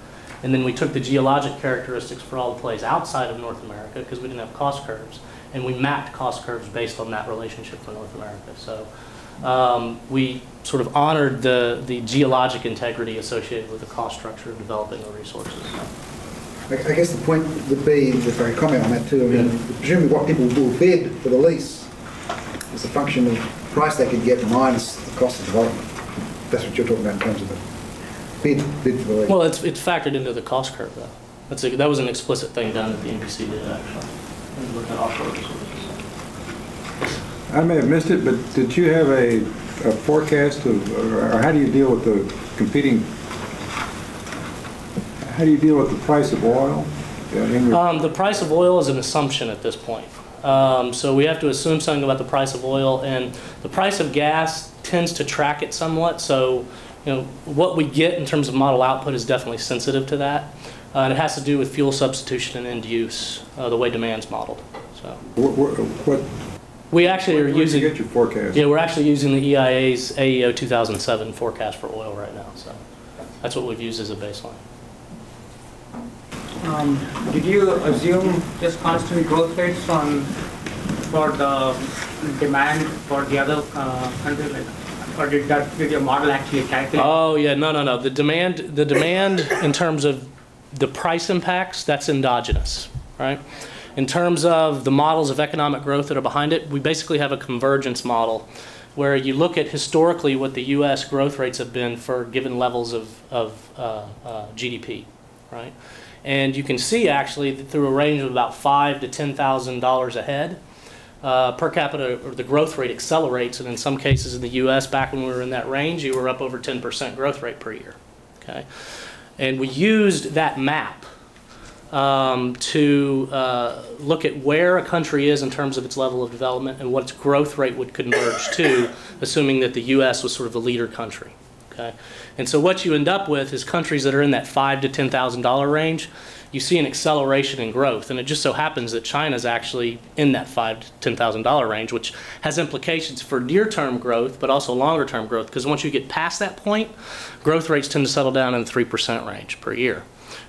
And then we took the geologic characteristics for all the plays outside of North America, because we didn't have cost curves, and we mapped cost curves based on that relationship for North America. So we sort of honored the geologic integrity associated with the cost structure of developing the resources. I guess the point would be, if I comment on that too, I mean, presumably what people will bid for the lease is a function of price they could get minus the cost of development. That's what you're talking about in terms of the bid for the lease. Well, it's factored into the cost curve, though. That was an explicit thing done that the NBC did, actually. Looking at offshore resources. I may have missed it, but did you have a forecast of, or how do you deal with the competing? How do you deal with the price of oil? The price of oil is an assumption at this point. So we have to assume something about the price of oil, and the price of gas tends to track it somewhat. So, what we get in terms of model output is definitely sensitive to that. And it has to do with fuel substitution and end use, the way demand's modeled. So What we actually are using. Where did you get your forecast? Yeah, we're actually using the EIA's AEO 2007 forecast for oil right now. So that's what we've used as a baseline. Did you assume just constant growth rates for the demand for the other countries, or did your model actually calculate? Oh yeah, no. The demand in terms of the price impacts, that's endogenous, right? In terms of the models of economic growth that are behind it, we basically have a convergence model where you look at historically what the U.S. growth rates have been for given levels of GDP, right? And you can see actually that through a range of about $5,000 to $10,000 a head, per capita, or the growth rate accelerates, and in some cases in the U.S., back when we were in that range, you were up over 10% growth rate per year. Okay, and we used that map to look at where a country is in terms of its level of development and what its growth rate would converge to, assuming that the U.S. was sort of the leader country. Okay, and so what you end up with is countries that are in that $5,000 to $10,000 range. You see an acceleration in growth, and it just so happens that China's actually in that $5,000 to $10,000 range, which has implications for near-term growth, but also longer-term growth, because once you get past that point, growth rates tend to settle down in the 3% range per year,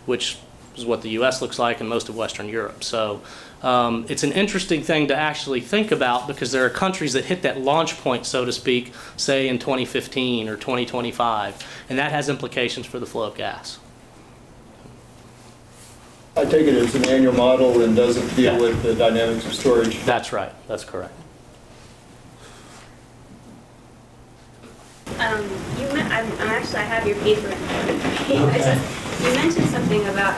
which is what the US looks like and most of Western Europe. So it's an interesting thing to actually think about because there are countries that hit that launch point, so to speak, say in 2015 or 2025, and that has implications for the flow of gas. I take it it's an annual model and doesn't deal with the dynamics of storage. That's right. That's correct. I have your paper in front of me. You mentioned something about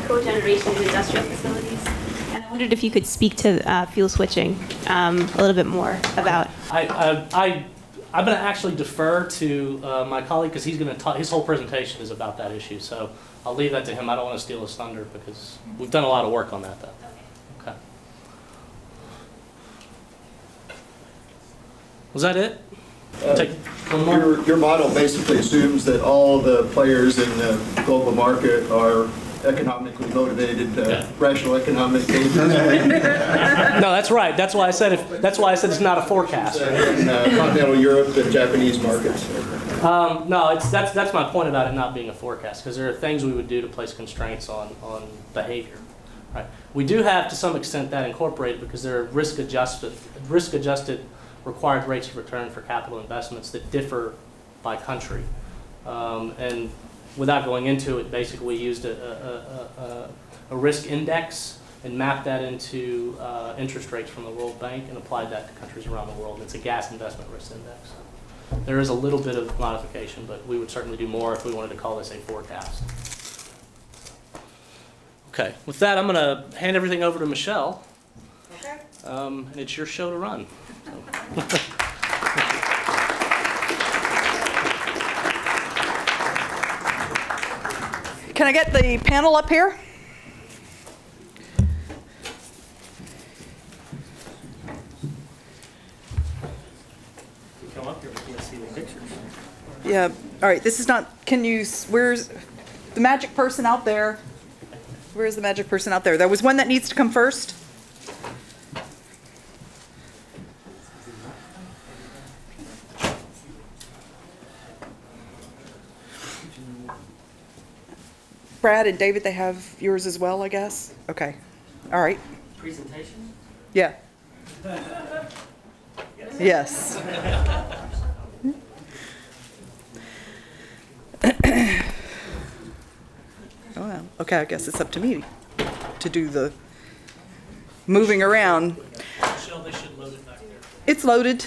cogeneration in industrial facilities, and I wondered if you could speak to fuel switching a little bit more about. I'm going to actually defer to my colleague because he's going to talk. His whole presentation is about that issue, so I'll leave that to him. I don't want to steal his thunder because we've done a lot of work on that, though. Okay. Was that it? Take one more. Your model basically assumes that all the players in the global market are economically motivated, rational economic thinkers. No, that's right. That's why I said it's not a forecast. In continental Europe and Japanese markets. No, that's my point about it not being a forecast, because there are things we would do to place constraints on behavior. Right. We do have to some extent that incorporated because there are risk adjusted required rates of return for capital investments that differ by country. And without going into it, basically we used a risk index and mapped that into interest rates from the World Bank and applied that to countries around the world. It's a gas investment risk index. There is a little bit of modification, but we would certainly do more if we wanted to call this a forecast. Okay, with that, I'm going to hand everything over to Michelle. Okay. And it's your show to run. Can I get the panel up here? Come up here, we can see the pictures. Yeah. All right. This is not. Can you? Where's the magic person out there? Where's the magic person out there? There was one that needs to come first. Brad and David, they have yours as well, I guess? Okay. All right. Presentation? Yeah. Yes. Oh, well. Okay, I guess it's up to me to do the moving around. Michelle, they should load it back there. It's loaded.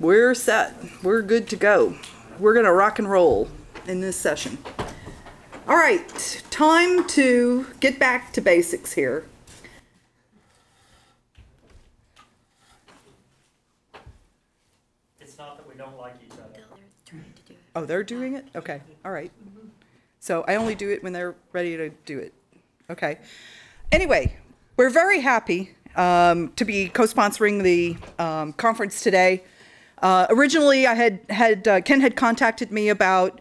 We're set. We're good to go. We're going to rock and roll in this session. All right, time to get back to basics here. It's not that we don't like each other. Oh, they're doing it? Okay, all right. So I only do it when they're ready to do it. Okay. Anyway, we're very happy to be co-sponsoring the conference today. Originally, Ken had contacted me about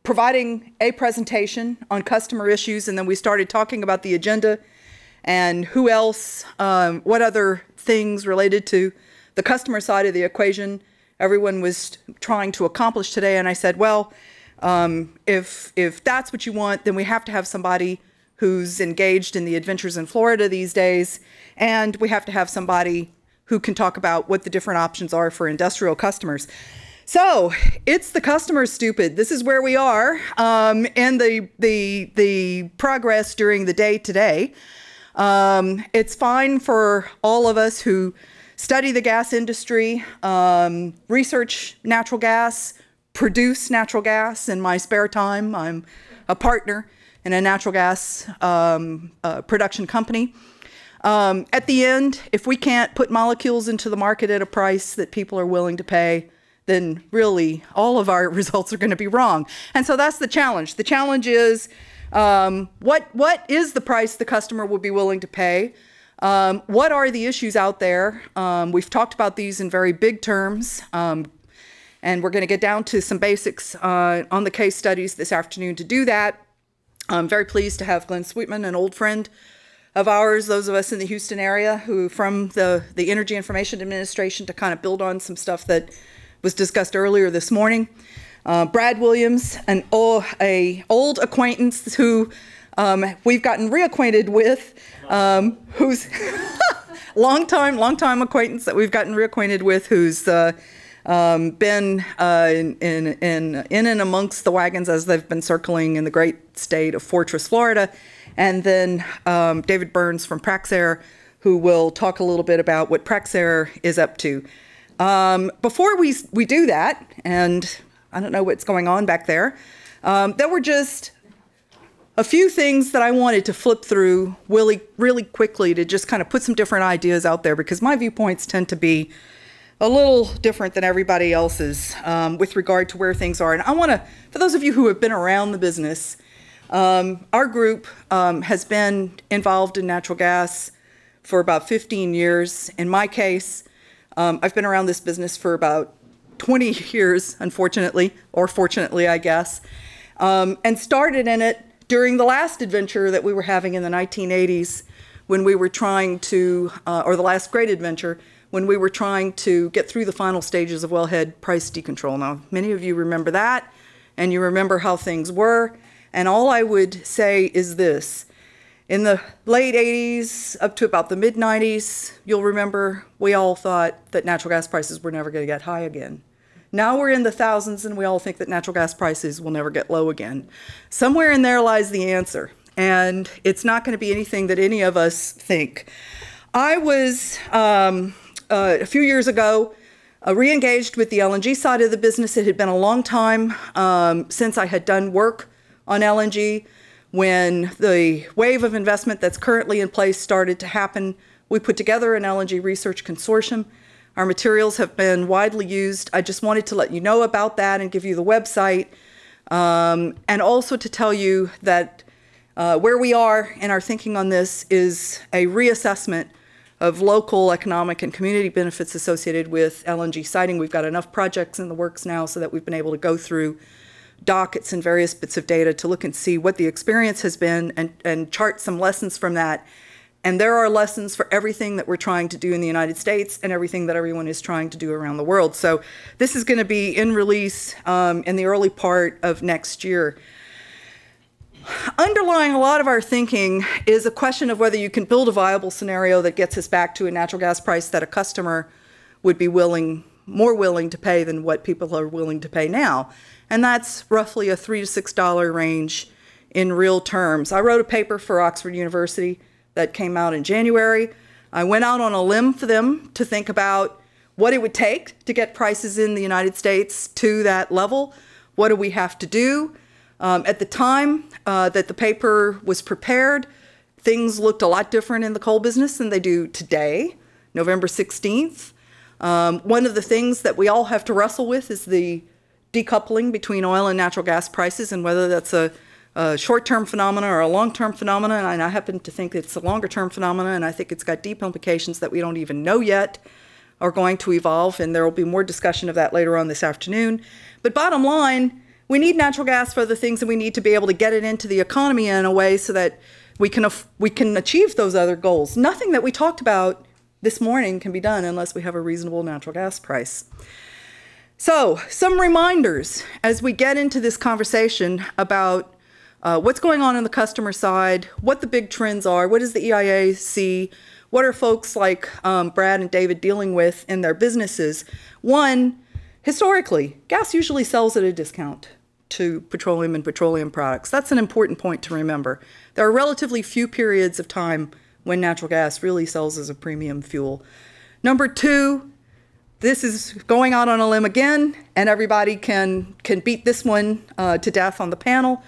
providing a presentation on customer issues, and then we started talking about the agenda and who else, what other things related to the customer side of the equation everyone was trying to accomplish today. And I said, well, if that's what you want, then we have to have somebody who's engaged in the adventures in Florida these days, and we have to have somebody who can talk about what the different options are for industrial customers. So it's the customer stupid. This is where we are, and the progress during the day today. It's fine for all of us who study the gas industry, research natural gas, produce natural gas in my spare time. I'm a partner in a natural gas production company. At the end, if we can't put molecules into the market at a price that people are willing to pay, then really all of our results are going to be wrong. And so that's the challenge. The challenge is what is the price the customer will be willing to pay? What are the issues out there? We've talked about these in very big terms, and we're going to get down to some basics on the case studies this afternoon to do that. I'm very pleased to have Glenn Sweetman, an old friend of ours, those of us in the Houston area, who from the Energy Information Administration, to kind of build on some stuff that was discussed earlier this morning. Brad Williams, an old acquaintance who we've gotten reacquainted with, who's long time acquaintance that we've gotten reacquainted with, who's been in and amongst the wagons as they've been circling in the great state of Fortress, Florida, and then David Burns from Praxair, who will talk a little bit about what Praxair is up to. Before we do that, and I don't know what's going on back there, there were just a few things that I wanted to flip through really quickly to just kind of put some different ideas out there, because my viewpoints tend to be a little different than everybody else's with regard to where things are. And I want to, for those of you who have been around the business, our group has been involved in natural gas for about 15 years. In my case, I've been around this business for about 20 years, unfortunately, or fortunately, I guess, and started in it during the last adventure that we were having in the 1980s, when we were trying to, or the last great adventure, when we were trying to get through the final stages of wellhead price decontrol. Now, many of you remember that, and you remember how things were, and all I would say is this. In the late 80s up to about the mid-90s, you'll remember we all thought that natural gas prices were never going to get high again. Now we're in the thousands, and we all think that natural gas prices will never get low again. Somewhere in there lies the answer, and it's not going to be anything that any of us think. I was, a few years ago, re-engaged with the LNG side of the business. It had been a long time since I had done work on LNG. When the wave of investment that's currently in place started to happen, we put together an LNG research consortium. Our materials have been widely used. I just wanted to let you know about that and give you the website, and also to tell you that where we are in our thinking on this is a reassessment of local economic and community benefits associated with LNG siting. We've got enough projects in the works now so that we've been able to go through dockets and various bits of data to look and see what the experience has been and chart some lessons from that. And there are lessons for everything that we're trying to do in the United States and everything that everyone is trying to do around the world. So this is going to be in release in the early part of next year. Underlying a lot of our thinking is a question of whether you can build a viable scenario that gets us back to a natural gas price that a customer would be more willing to pay than what people are willing to pay now. And that's roughly a $3 to $6 range in real terms. I wrote a paper for Oxford University that came out in January. I went out on a limb for them to think about what it would take to get prices in the United States to that level. What do we have to do? At the time that the paper was prepared, things looked a lot different in the coal business than they do today, November 16th. One of the things that we all have to wrestle with is the decoupling between oil and natural gas prices, and whether that's a short-term phenomena or a long-term phenomena. And I happen to think it's a longer-term phenomena, and I think it's got deep implications that we don't even know yet are going to evolve, and there will be more discussion of that later on this afternoon. But bottom line, we need natural gas for the things that we need to be able to get it into the economy in a way so that we can achieve those other goals. Nothing that we talked about this morning can be done unless we have a reasonable natural gas price. So, some reminders as we get into this conversation about what's going on the customer side, what the big trends are, what does the EIA see, what are folks like Brad and David dealing with in their businesses. One, historically, gas usually sells at a discount to petroleum and petroleum products. That's an important point to remember. There are relatively few periods of time when natural gas really sells as a premium fuel. Number two, this is going out on a limb again, and everybody can beat this one to death on the panel.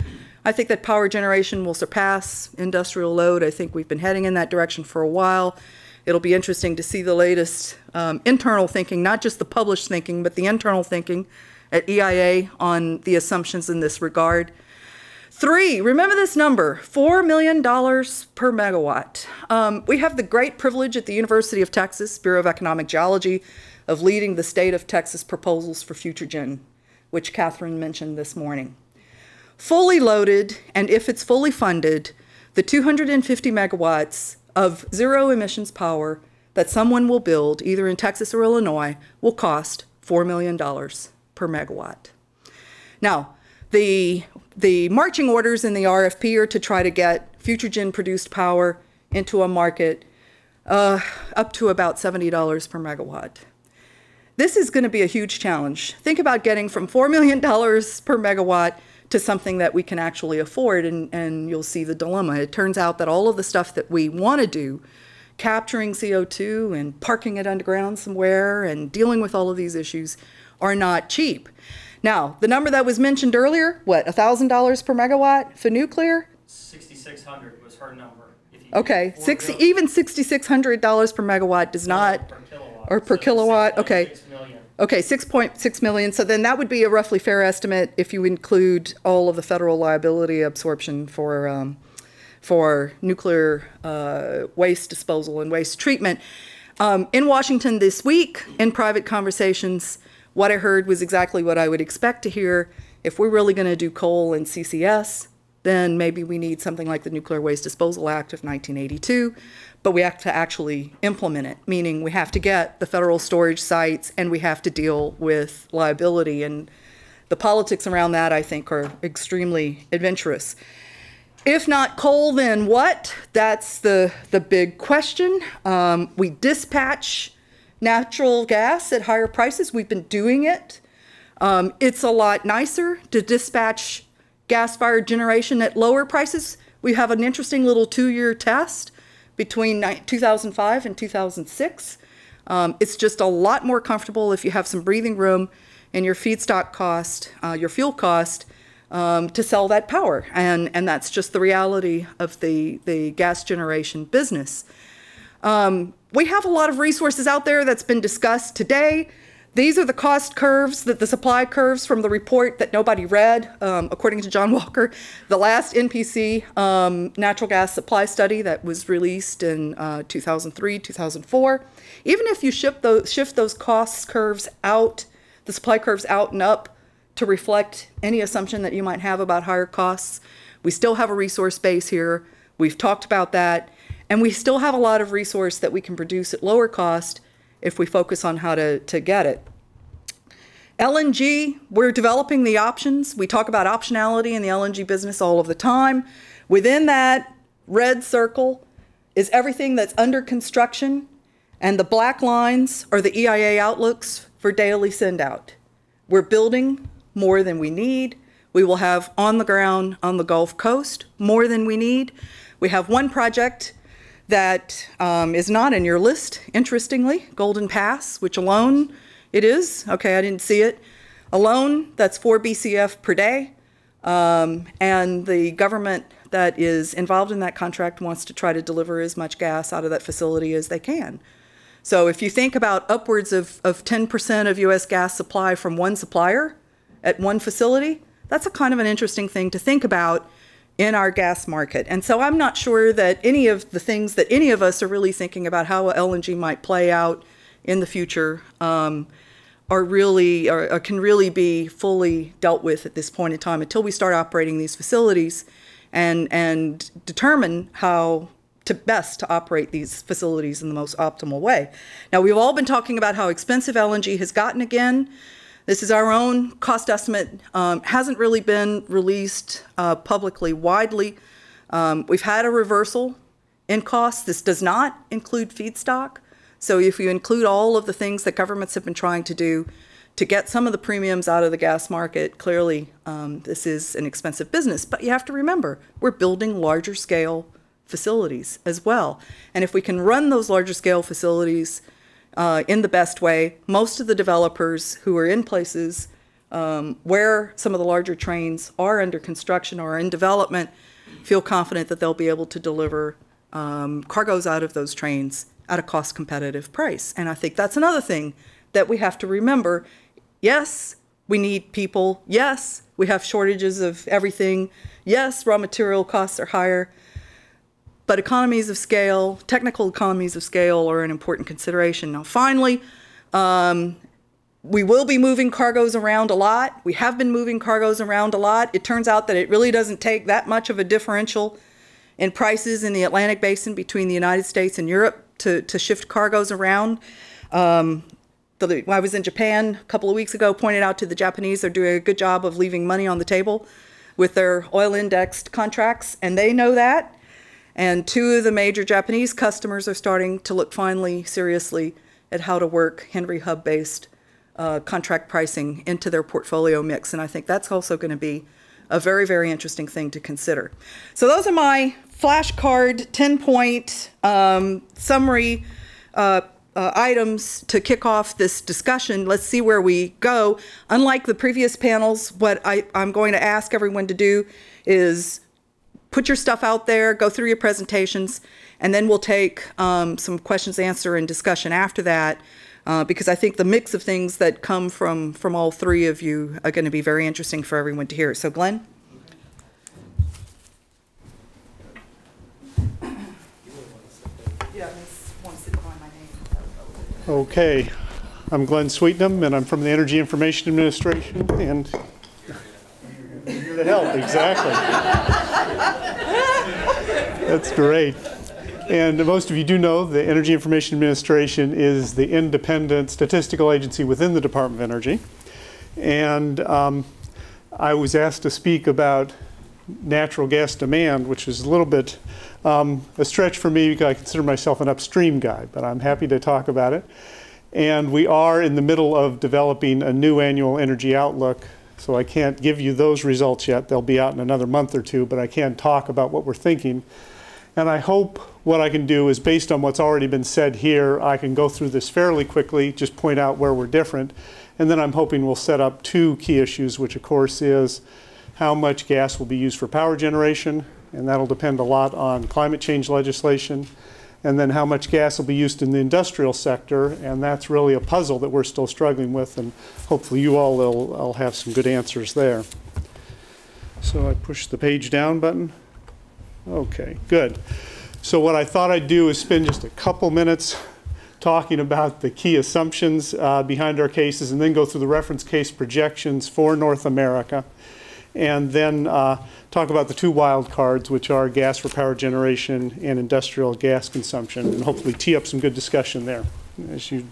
I think that power generation will surpass industrial load. I think we've been heading in that direction for a while. It'll be interesting to see the latest internal thinking, not just the published thinking, but the internal thinking at EIA on the assumptions in this regard. Three, remember this number, $4 million per megawatt. We have the great privilege at the University of Texas, Bureau of Economic Geology, of leading the state of Texas proposals for Future Gen, which Catherine mentioned this morning. Fully loaded, and if it's fully funded, the 250 megawatts of zero emissions power that someone will build, either in Texas or Illinois, will cost $4 million per megawatt. Now, the the marching orders in the RFP are to try to get future-gen produced power into a market up to about $70 per megawatt. This is going to be a huge challenge. Think about getting from $4 million per megawatt to something that we can actually afford, and you'll see the dilemma. It turns out that all of the stuff that we want to do, capturing CO2 and parking it underground somewhere and dealing with all of these issues, are not cheap. Now, the number that was mentioned earlier, what, $1,000 per megawatt for nuclear? 6,600 was her number. If you Okay, even $6,600 per megawatt does not, per kilowatt. or per So kilowatt, 6.6 okay. million. Okay, 6.6 million, so then that would be a roughly fair estimate if you include all of the federal liability absorption for nuclear waste disposal and waste treatment. In Washington this week, in private conversations, what I heard was exactly what I would expect to hear. If we're really going to do coal and CCS, then maybe we need something like the Nuclear Waste Disposal Act of 1982, but we have to actually implement it, meaning we have to get the federal storage sites and we have to deal with liability. And the politics around that, I think, are extremely adventurous. If not coal, then what? That's the big question. We dispatch natural gas at higher prices. We've been doing it. It's a lot nicer to dispatch gas-fired generation at lower prices. We have an interesting little 2-year test between 2005 and 2006. It's just a lot more comfortable if you have some breathing room in your feedstock cost, your fuel cost, to sell that power. And that's just the reality of the gas generation business. We have a lot of resources out there that's been discussed today. These are the cost curves, the supply curves from the report that nobody read, according to John Walker, the last NPC natural gas supply study that was released in 2003, 2004. Even if you shift those cost curves out, the supply curves out and up to reflect any assumption that you might have about higher costs, we still have a resource base here. We've talked about that. And we still have a lot of resource that we can produce at lower cost if we focus on how to get it. LNG, we're developing the options. We talk about optionality in the LNG business all of the time. Within that red circle is everything that's under construction, and the black lines are the EIA outlooks for daily send out. We're building more than we need. We will have on the ground on the Gulf Coast more than we need. We have one project that is not in your list, interestingly, Golden Pass, which alone, it is, okay, I didn't see it. Alone, that's 4 BCF per day, and the government that is involved in that contract wants to try to deliver as much gas out of that facility as they can. So if you think about upwards of 10% of US gas supply from one supplier at one facility, that's a kind of an interesting thing to think about in our gas market. And so I'm not sure that any of the things that any of us are really thinking about how LNG might play out in the future are really, or can really be fully dealt with at this point in time until we start operating these facilities and determine how to best to operate these facilities in the most optimal way. Now, we've all been talking about how expensive LNG has gotten again. This is our own cost estimate, hasn't really been released publicly widely. We've had a reversal in costs. This does not include feedstock. So if you include all of the things that governments have been trying to do to get some of the premiums out of the gas market, clearly this is an expensive business. But you have to remember, we're building larger scale facilities as well. And if we can run those larger scale facilities in the best way, most of the developers who are in places where some of the larger trains are under construction or in development feel confident that they'll be able to deliver cargoes out of those trains at a cost competitive price. And I think that's another thing that we have to remember. Yes, we need people. Yes, we have shortages of everything. Yes, raw material costs are higher. But economies of scale, technical economies of scale are an important consideration. Now, finally, we will be moving cargoes around a lot. We have been moving cargoes around a lot. It turns out that it really doesn't take that much of a differential in prices in the Atlantic Basin between the United States and Europe to shift cargoes around. When I was in Japan a couple of weeks ago, pointed out to the Japanese they're doing a good job of leaving money on the table with their oil-indexed contracts, and they know that. And two of the major Japanese customers are starting to look finally, seriously, at how to work Henry Hub-based contract pricing into their portfolio mix. And I think that's also going to be a very, very interesting thing to consider. So those are my flashcard 10-point summary items to kick off this discussion. Let's see where we go. Unlike the previous panels, what I'm going to ask everyone to do is put your stuff out there, go through your presentations, and then we'll take some questions, answer, and discussion after that, because I think the mix of things that come from all three of you are going to be very interesting for everyone to hear. So Glenn? Okay, I'm Glenn Sweetnam, and I'm from the Energy Information Administration, and you're here to help, exactly. That's great. And most of you do know the Energy Information Administration is the independent statistical agency within the Department of Energy. And I was asked to speak about natural gas demand, which is a little bit a stretch for me because I consider myself an upstream guy, but I'm happy to talk about it. And we are in the middle of developing a new annual energy outlook, so I can't give you those results yet. They'll be out in another month or two, but I can talk about what we're thinking. And I hope what I can do is, based on what's already been said here, I can go through this fairly quickly, just point out where we're different. And then I'm hoping we'll set up two key issues, which of course is how much gas will be used for power generation, and that'll depend a lot on climate change legislation, and then how much gas will be used in the industrial sector, and that's really a puzzle that we're still struggling with, and hopefully you all will have some good answers there. So I push the page down button. Okay, good. So what I thought I'd do is spend just a couple minutes talking about the key assumptions behind our cases, and then go through the reference case projections for North America, and then talk about the two wild cards, which are gas for power generation and industrial gas consumption, and hopefully tee up some good discussion there, as you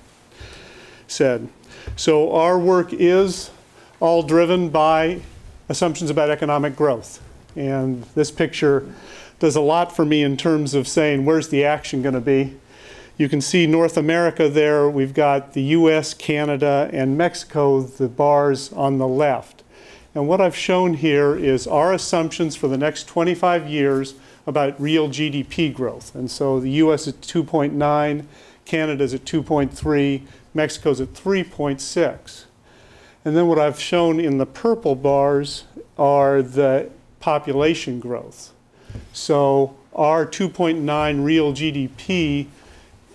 said. So our work is all driven by assumptions about economic growth. And this picture does a lot for me in terms of saying, where's the action going to be? You can see North America there. We've got the US, Canada, and Mexico, the bars on the left. And what I've shown here is our assumptions for the next 25 years about real GDP growth. And so the US is 2.9, Canada's at 2.3, Mexico's at 3.6. And then what I've shown in the purple bars are the population growth. So our 2.9 real GDP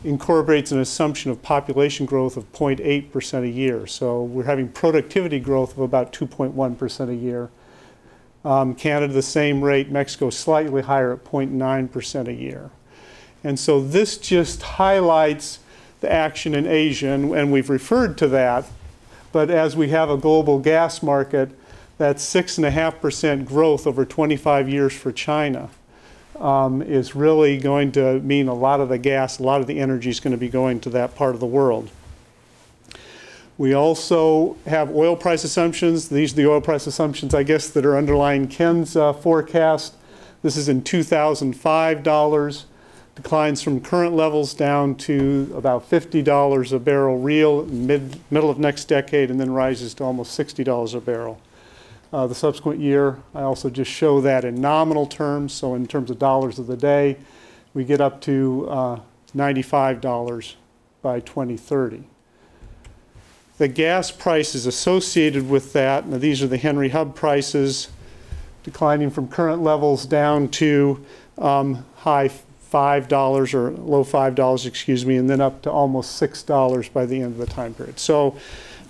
incorporates an assumption of population growth of 0.8% a year. So we're having productivity growth of about 2.1% a year. Canada, the same rate. Mexico, slightly higher at 0.9% a year. And so this just highlights the action in Asia, and we've referred to that. But as we have a global gas market, that's 6.5% growth over 25 years for China. Is really going to mean a lot of the gas, a lot of the energy is going to be going to that part of the world. We also have oil price assumptions. These are the oil price assumptions, I guess, that are underlying Ken's forecast. This is in 2005 dollars, declines from current levels down to about $50 a barrel real middle of next decade, and then rises to almost $60 a barrel. The subsequent year, I also just show that in nominal terms. So in terms of dollars of the day, we get up to $95 by 2030. The gas prices associated with that, now these are the Henry Hub prices, declining from current levels down to high $5 or low $5, excuse me, and then up to almost $6 by the end of the time period. So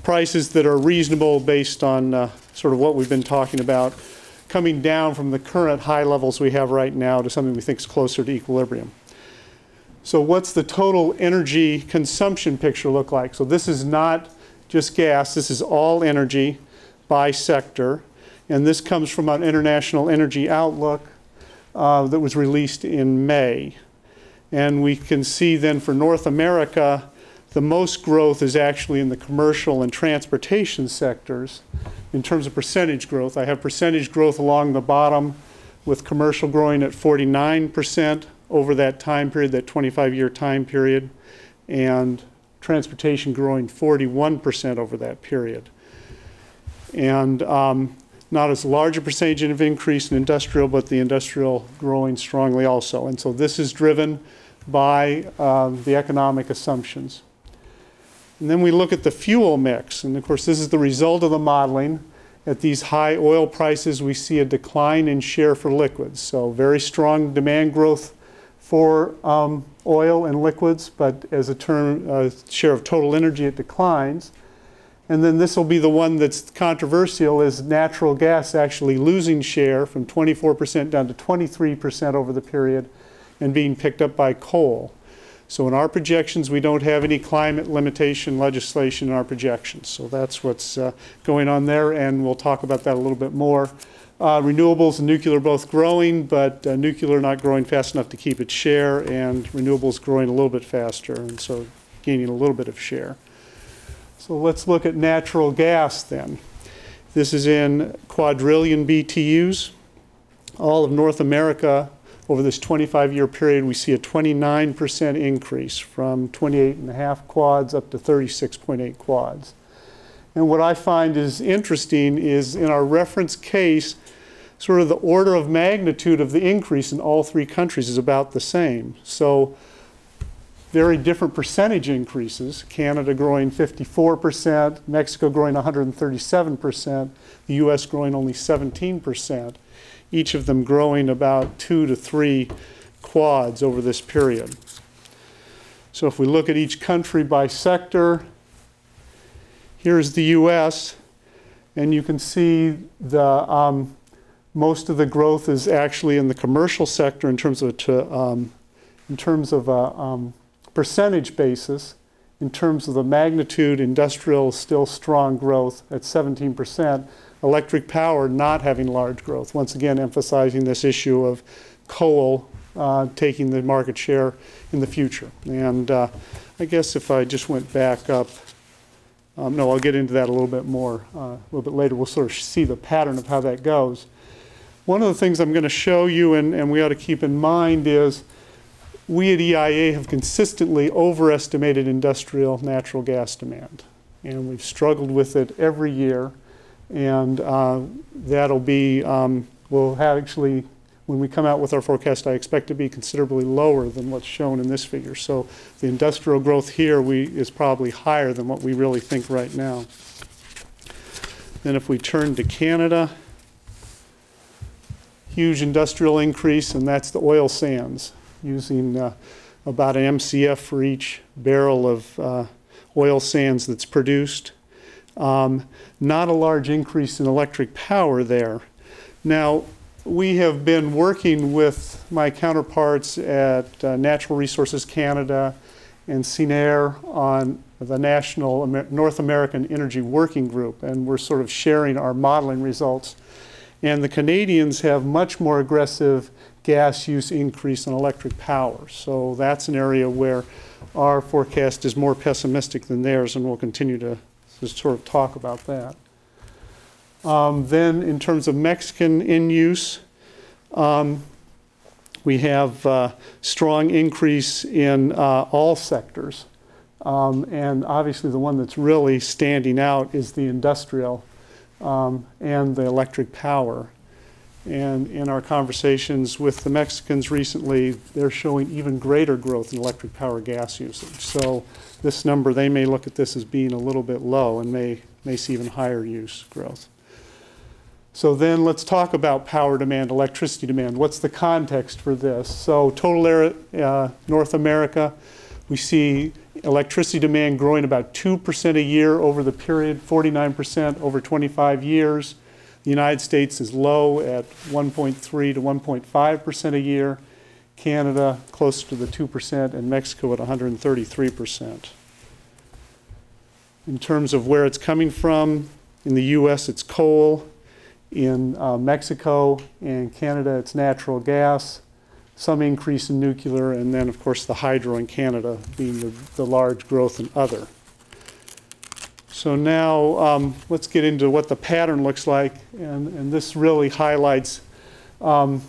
prices that are reasonable based on sort of what we've been talking about, coming down from the current high levels we have right now to something we think is closer to equilibrium. So what's the total energy consumption picture look like? So this is not just gas, this is all energy by sector. And this comes from an International Energy Outlook that was released in May. And we can see then for North America, the most growth is actually in the commercial and transportation sectors. in terms of percentage growth. I have percentage growth along the bottom with commercial growing at 49% over that time period, that 25-year time period, and transportation growing 41% over that period. And not as large a percentage of increase in industrial, but the industrial growing strongly also. And so this is driven by the economic assumptions. And then we look at the fuel mix. And of course, this is the result of the modeling. At these high oil prices, we see a decline in share for liquids. So very strong demand growth for oil and liquids, but as a share of total energy, it declines. And then this will be the one that's controversial, is natural gas actually losing share from 24% down to 23% over the period and being picked up by coal. So in our projections, we don't have any climate limitation legislation in our projections. So that's what's going on there, and we'll talk about that a little bit more. Renewables and nuclear are both growing, but nuclear not growing fast enough to keep its share, and renewables growing a little bit faster, and so gaining a little bit of share. So let's look at natural gas then. This is in quadrillion BTUs. All of North America, over this 25-year period, we see a 29% increase from 28.5 quads up to 36.8 quads. And what I find is interesting is in our reference case, sort of the order of magnitude of the increase in all three countries is about the same. So very different percentage increases. Canada growing 54%, Mexico growing 137%, the US growing only 17%, each of them growing about 2 to 3 quads over this period. So if we look at each country by sector, here's the US, and you can see the most of the growth is actually in the commercial sector in terms of percentage basis. In terms of the magnitude, industrial still strong growth at 17%. Electric power not having large growth. Once again, emphasizing this issue of coal taking the market share in the future. And I guess if I just went back up, no, I'll get into that a little bit more a little bit later. We'll sort of see the pattern of how that goes. One of the things I'm going to show you, and we ought to keep in mind, is we at EIA have consistently overestimated industrial natural gas demand. And we've struggled with it every year. And that'll be, we'll have actually, when we come out with our forecast, I expect to be considerably lower than what's shown in this figure. So the industrial growth here is probably higher than what we really think right now. Then if we turn to Canada, huge industrial increase, and that's the oil sands, using about an MCF for each barrel of oil sands that's produced. Not a large increase in electric power there. Now, we have been working with my counterparts at Natural Resources Canada and CNAIR on the National North American Energy Working Group, and we're sort of sharing our modeling results. And the Canadians have much more aggressive gas use increase in electric power. So that's an area where our forecast is more pessimistic than theirs, and we'll continue to sort of talk about that. Then in terms of Mexican in use, we have strong increase in all sectors. And obviously the one that's really standing out is the industrial and the electric power. And in our conversations with the Mexicans recently, they're showing even greater growth in electric power gas usage. So this number, they may look at this as being a little bit low and may see even higher use growth. So then let's talk about power demand, electricity demand. What's the context for this? So total area, North America, we see electricity demand growing about 2% a year over the period, 49% over 25 years. The United States is low at 1.3 to 1.5% a year. Canada close to the 2%, and Mexico at 133%. In terms of where it's coming from, in the US it's coal. In Mexico and Canada it's natural gas. Some increase in nuclear, and then of course the hydro in Canada being the large growth in other. So now let's get into what the pattern looks like, and this really highlights the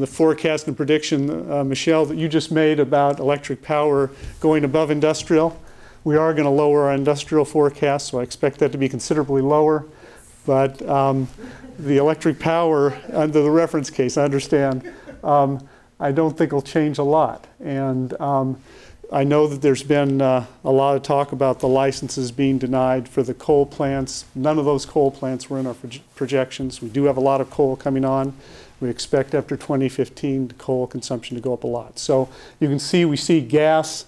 forecast and prediction, Michelle, that you just made about electric power going above industrial. We are going to lower our industrial forecast, so I expect that to be considerably lower. But the electric power, under the reference case, I understand, I don't think will change a lot. And I know that there's been a lot of talk about the licenses being denied for the coal plants. None of those coal plants were in our projections. We do have a lot of coal coming on. We expect after 2015 the coal consumption to go up a lot. So you can see, we see gas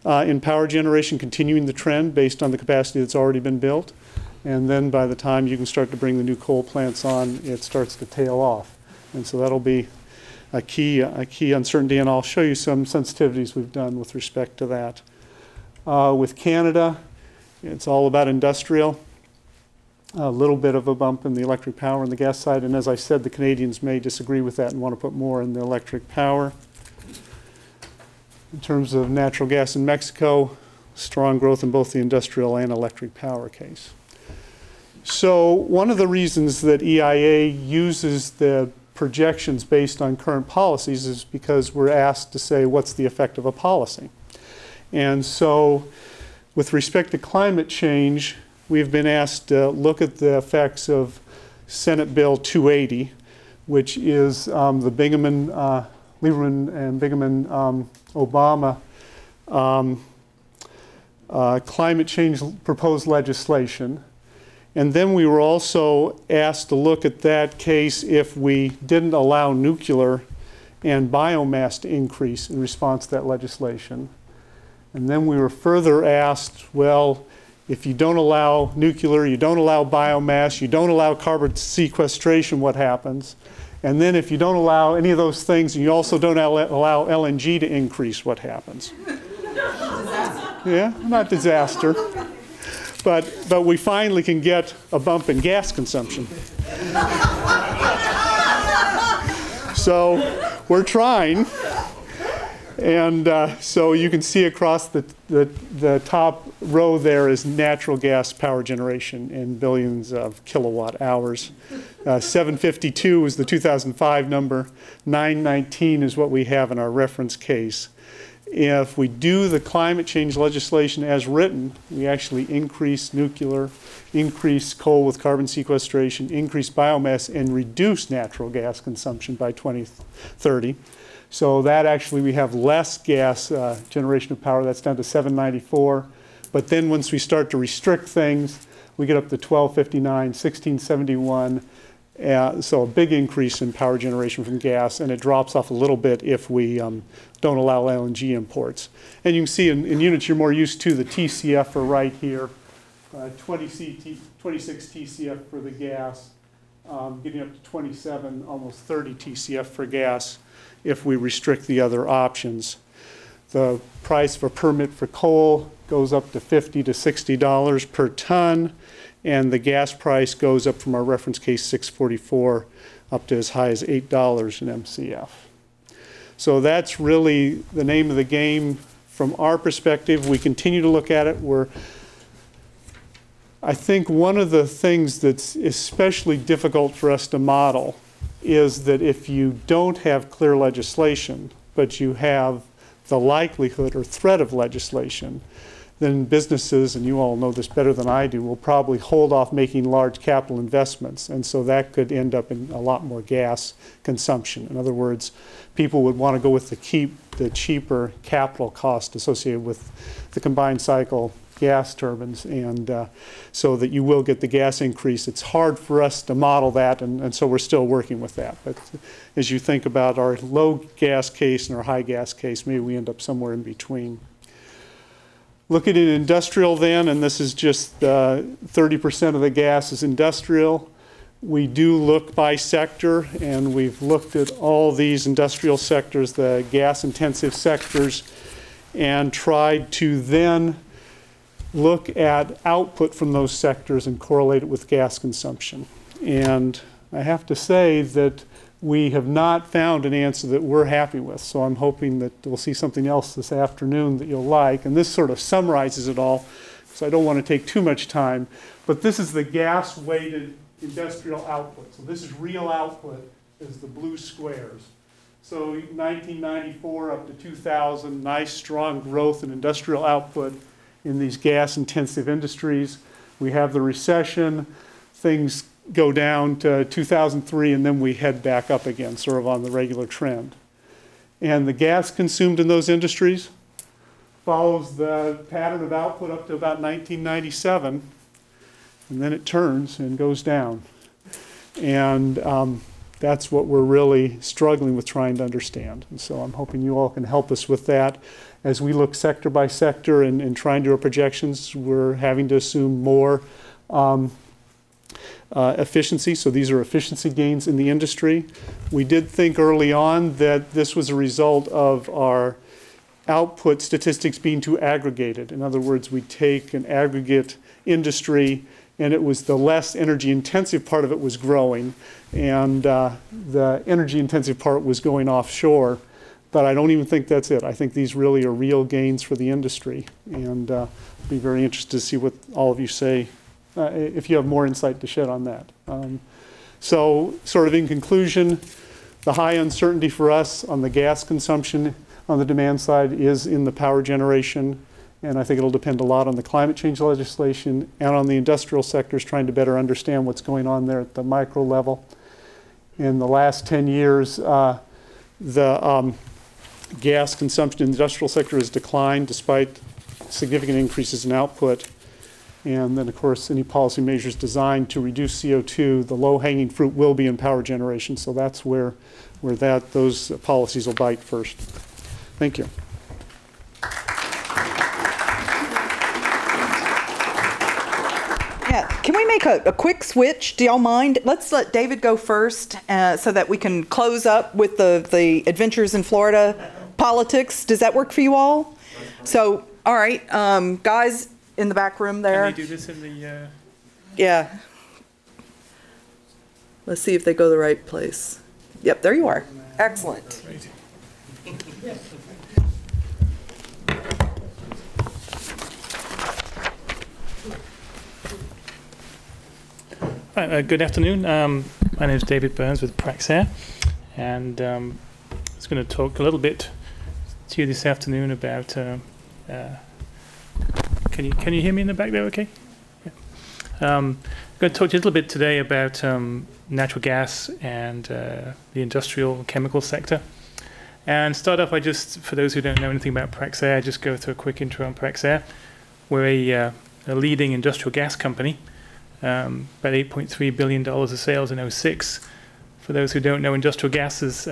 in power generation continuing the trend based on the capacity that's already been built. And then by the time you can start to bring the new coal plants on, it starts to tail off. And so that'll be a key uncertainty, and I'll show you some sensitivities we've done with respect to that. With Canada, it's all about industrial. A little bit of a bump in the electric power and the gas side, and as I said, the Canadians may disagree with that and want to put more in the electric power. In terms of natural gas in Mexico, strong growth in both the industrial and electric power case. So one of the reasons that EIA uses the projections based on current policies is because we're asked to say what's the effect of a policy. And so with respect to climate change, we've been asked to look at the effects of Senate Bill 280, which is the Lieberman and Bingaman Obama climate change proposed legislation. And then we were also asked to look at that case if we didn't allow nuclear and biomass to increase in response to that legislation. And then we were further asked, well, if you don't allow nuclear, you don't allow biomass, you don't allow carbon sequestration, what happens? And then if you don't allow any of those things, and you also don't allow LNG to increase, what happens? Yeah, not disaster. But we finally can get a bump in gas consumption. So we're trying. And so you can see across the top row there is natural gas power generation in billions of kilowatt hours. 752 is the 2005 number. 919 is what we have in our reference case. If we do the climate change legislation as written, we actually increase nuclear, increase coal with carbon sequestration, increase biomass, and reduce natural gas consumption by 2030. So that actually, we have less gas generation of power. That's down to 794. But then once we start to restrict things, we get up to 1259, 1671. So a big increase in power generation from gas, and it drops off a little bit if we don't allow LNG imports. And you can see in units you're more used to, the TCF are right here, 26 TCF for the gas, getting up to 27, almost 30 TCF for gas if we restrict the other options. The price for permit for coal goes up to $50 to $60 per ton, and the gas price goes up from our reference case 644 up to as high as $8 in MCF. So that's really the name of the game from our perspective. We continue to look at it. I think one of the things that's especially difficult for us to model is that if you don't have clear legislation, but you have the likelihood or threat of legislation, then businesses, and you all know this better than I do, will probably hold off making large capital investments. And so that could end up in a lot more gas consumption. In other words, people would want to go with the cheaper capital cost associated with the combined cycle gas turbines, and so that you will get the gas increase. It's hard for us to model that, and so we're still working with that. But as you think about our low gas case and our high gas case, maybe we end up somewhere in between. Looking at industrial then, and this is just 30% of the gas is industrial. We do look by sector, and we've looked at all these industrial sectors, the gas-intensive sectors, and tried to then look at output from those sectors and correlate it with gas consumption. And I have to say that we have not found an answer that we're happy with. So I'm hoping that we'll see something else this afternoon that you'll like. And this sort of summarizes it all. So I don't want to take too much time. But this is the gas-weighted industrial output. So this is real output, is the blue squares. So 1994 up to 2000, nice strong growth in industrial output in these gas-intensive industries. We have the recession, things go down to 2003, and then we head back up again, sort of on the regular trend. And the gas consumed in those industries follows the pattern of output up to about 1997, and then it turns and goes down. And that's what we're really struggling with trying to understand. And so I'm hoping you all can help us with that. As we look sector by sector and try and do our projections, we're having to assume more efficiency. So these are efficiency gains in the industry. We did think early on that this was a result of our output statistics being too aggregated. In other words, we take an aggregate industry, and it was the less energy intensive part of it was growing, and the energy intensive part was going offshore. But I don't even think that's it. I think these really are real gains for the industry, and I'd be very interested to see what all of you say, if you have more insight to shed on that. So sort of in conclusion, the high uncertainty for us on the gas consumption on the demand side is in the power generation, and I think it'll depend a lot on the climate change legislation and on the industrial sectors trying to better understand what's going on there at the micro level. In the last 10 years, the gas consumption in the industrial sector has declined despite significant increases in output. And then, of course, any policy measures designed to reduce CO2, the low-hanging fruit will be in power generation. So that's where those policies will bite first. Thank you. Yeah, can we make a quick switch? Do y'all mind? Let's let David go first so that we can close up with the Adventures in Florida politics. Does that work for you all? So, all right, guys in the back room there. Can they do this in the... Yeah. Let's see if they go the right place. Yep, there you are. Excellent. Good afternoon. My name is David Burns with Praxair, and I was going to talk a little bit to you this afternoon about. Can you hear me in the back there? Okay. Yeah. I'm going to talk to you a little bit today about natural gas and the industrial chemical sector. And start off by just, for those who don't know anything about Praxair, just go through a quick intro on Praxair. We're a leading industrial gas company. About $8.3 billion of sales in 2006. For those who don't know, industrial gases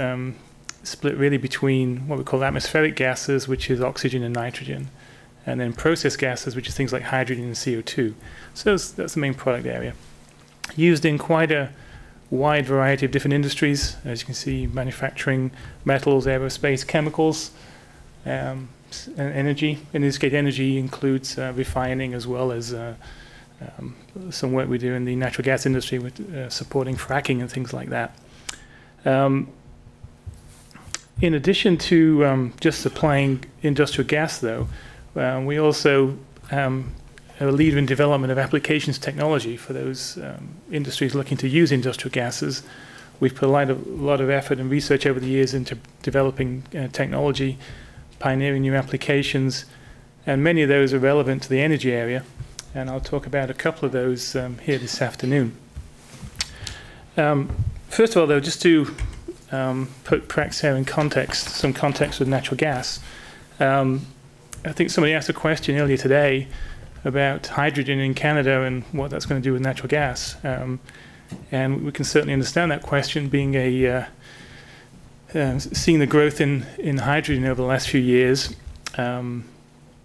split really between what we call atmospheric gases, which is oxygen and nitrogen, and then process gases, which is things like hydrogen and CO2. So that's the main product area. Used in quite a wide variety of different industries, as you can see, manufacturing, metals, aerospace, chemicals, and energy. In this case, energy includes refining as well as some work we do in the natural gas industry with supporting fracking and things like that. In addition to just supplying industrial gas, though, we also are a leader in development of applications technology for those industries looking to use industrial gases. We've put a lot of effort and research over the years into developing technology, pioneering new applications, and many of those are relevant to the energy area. And I'll talk about a couple of those here this afternoon. First of all, though, just to put Praxair in context, some context with natural gas. I think somebody asked a question earlier today about hydrogen in Canada and what that's going to do with natural gas. And we can certainly understand that question, being seeing the growth in hydrogen over the last few years.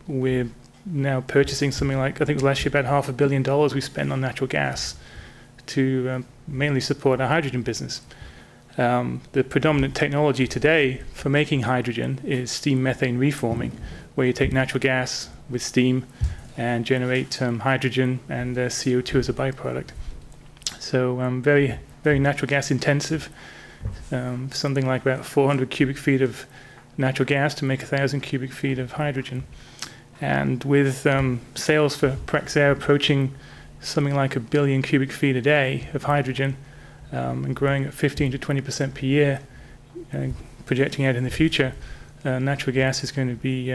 We're now purchasing something like, I think it was last year, about $500 million we spent on natural gas to mainly support our hydrogen business. The predominant technology today for making hydrogen is steam methane reforming, where you take natural gas with steam and generate hydrogen and CO2 as a byproduct. So very, very natural gas intensive, something like about 400 cubic feet of natural gas to make 1,000 cubic feet of hydrogen. And with sales for Praxair approaching something like 1 billion cubic feet a day of hydrogen, and growing at 15 to 20% per year, projecting out in the future, natural gas is going to be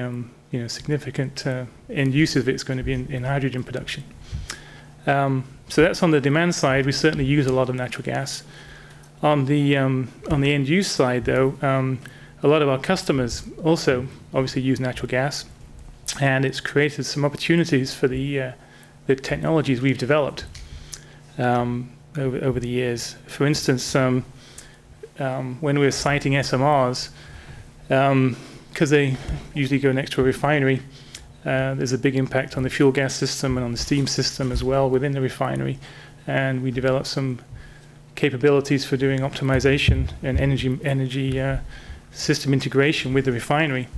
significant end use of it is going to be in hydrogen production. So that's on the demand side. We certainly use a lot of natural gas. On the end use side, though, a lot of our customers also obviously use natural gas, and it's created some opportunities for the technologies we've developed over the years. For instance, when we were siting SMRs, because they usually go next to a refinery, there's a big impact on the fuel gas system and on the steam system as well within the refinery, and we developed some capabilities for doing optimization and energy system integration with the refinery.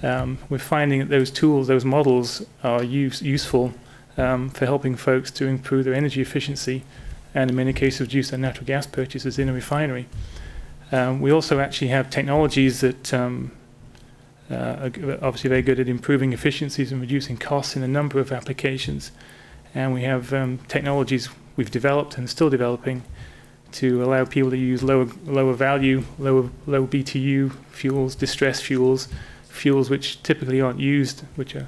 We're finding that those tools, those models, are useful for helping folks to improve their energy efficiency and in many cases reduce their natural gas purchases in a refinery. We also actually have technologies that are obviously very good at improving efficiencies and reducing costs in a number of applications. And we have technologies we've developed and still developing to allow people to use low BTU fuels, distress fuels, fuels which typically aren't used, which are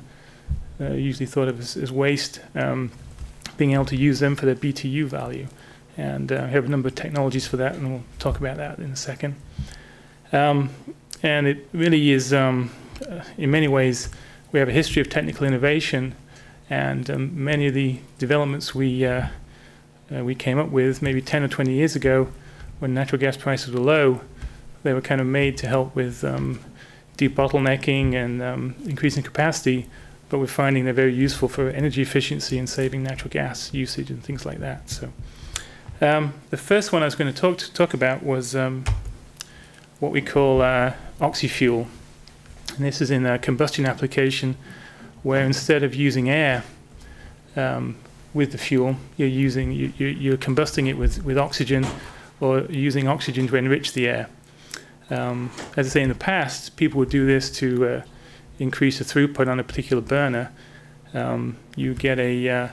usually thought of as waste, being able to use them for their BTU value. And we have a number of technologies for that, and we'll talk about that in a second. And it really is, in many ways, we have a history of technical innovation, and many of the developments we came up with maybe 10 or 20 years ago when natural gas prices were low, they were kind of made to help with debottlenecking and increasing capacity, but we're finding they're very useful for energy efficiency and saving natural gas usage and things like that. So the first one I was going to talk about was what we call oxy-fuel. And this is in a combustion application where instead of using air with the fuel, you're combusting it with oxygen, or using oxygen to enrich the air. As I say, in the past, people would do this to increase the throughput on a particular burner. You get a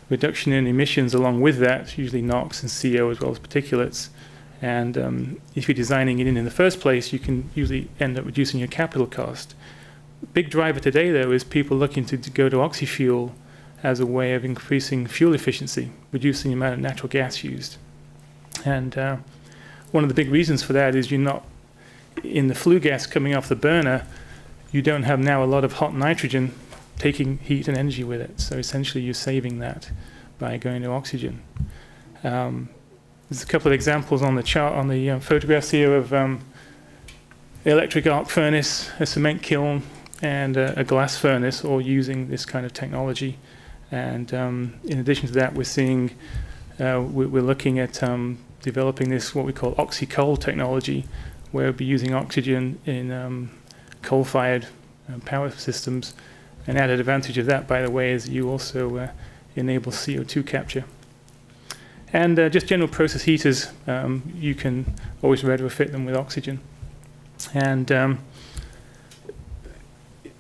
reduction in emissions along with that, usually NOx and CO as well as particulates. And if you're designing it in the first place, you can usually end up reducing your capital cost. The big driver today, though, is people looking to go to oxy-fuel as a way of increasing fuel efficiency, reducing the amount of natural gas used. And one of the big reasons for that is you're not, in the flue gas coming off the burner, you don't have now a lot of hot nitrogen taking heat and energy with it. So essentially you're saving that by going to oxygen. There's a couple of examples on the chart, on the photographs here of electric arc furnace, a cement kiln, and a glass furnace, all using this kind of technology. And in addition to that, we're seeing, we're looking at developing this, what we call oxy-coal technology, where we'll be using oxygen in coal-fired power systems. An added advantage of that, by the way, is you also enable CO2 capture. And just general process heaters, you can always retrofit them with oxygen. And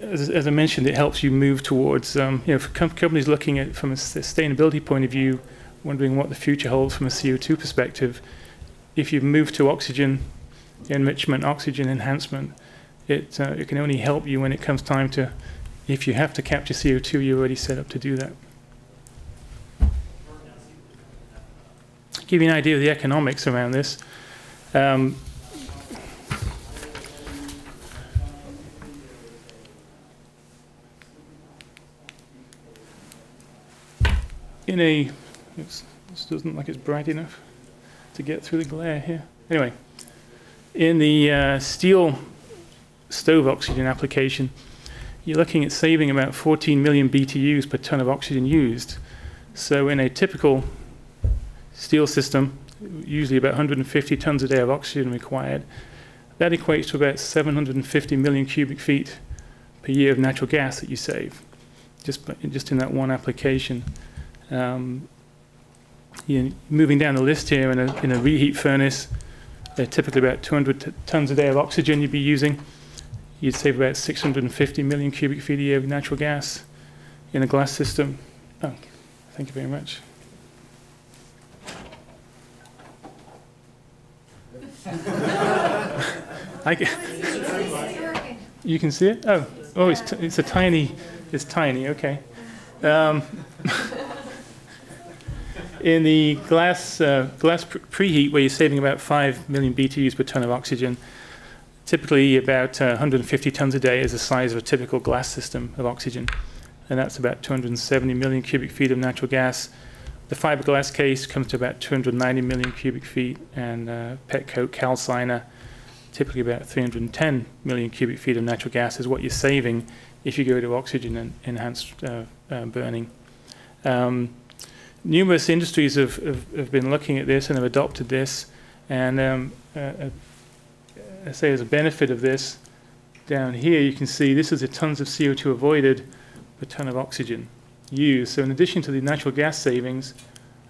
as I mentioned, it helps you move towards, for companies looking at from a sustainability point of view, wondering what the future holds from a CO2 perspective. If you've moved to oxygen enrichment, oxygen enhancement, it can only help you when it comes time to, if you have to capture CO2, you're already set up to do that. Give you an idea of the economics around this. This doesn't look like it's bright enough to get through the glare here. Anyway, in the steel stove oxygen application, you're looking at saving about 14 million BTUs per ton of oxygen used. So in a typical steel system, usually about 150 tons a day of oxygen required. That equates to about 750 million cubic feet per year of natural gas that you save, just in that one application. Moving down the list here, in a reheat furnace, typically about 200 tons a day of oxygen you'd be using. you'd save about 650 million cubic feet a year of natural gas in a glass system. Oh, thank you very much. You can see it? Oh, it's tiny, okay. In the glass preheat, where you're saving about 5 million BTUs per ton of oxygen, typically about 150 tons a day is the size of a typical glass system of oxygen. And that's about 270 million cubic feet of natural gas. The fiberglass case comes to about 290 million cubic feet, and petcoke calciner, typically about 310 million cubic feet of natural gas is what you're saving if you go to oxygen and enhanced burning. Numerous industries have been looking at this and have adopted this, and I say as a benefit of this, down here you can see this is the tons of CO2 avoided per ton of oxygen used. So in addition to the natural gas savings,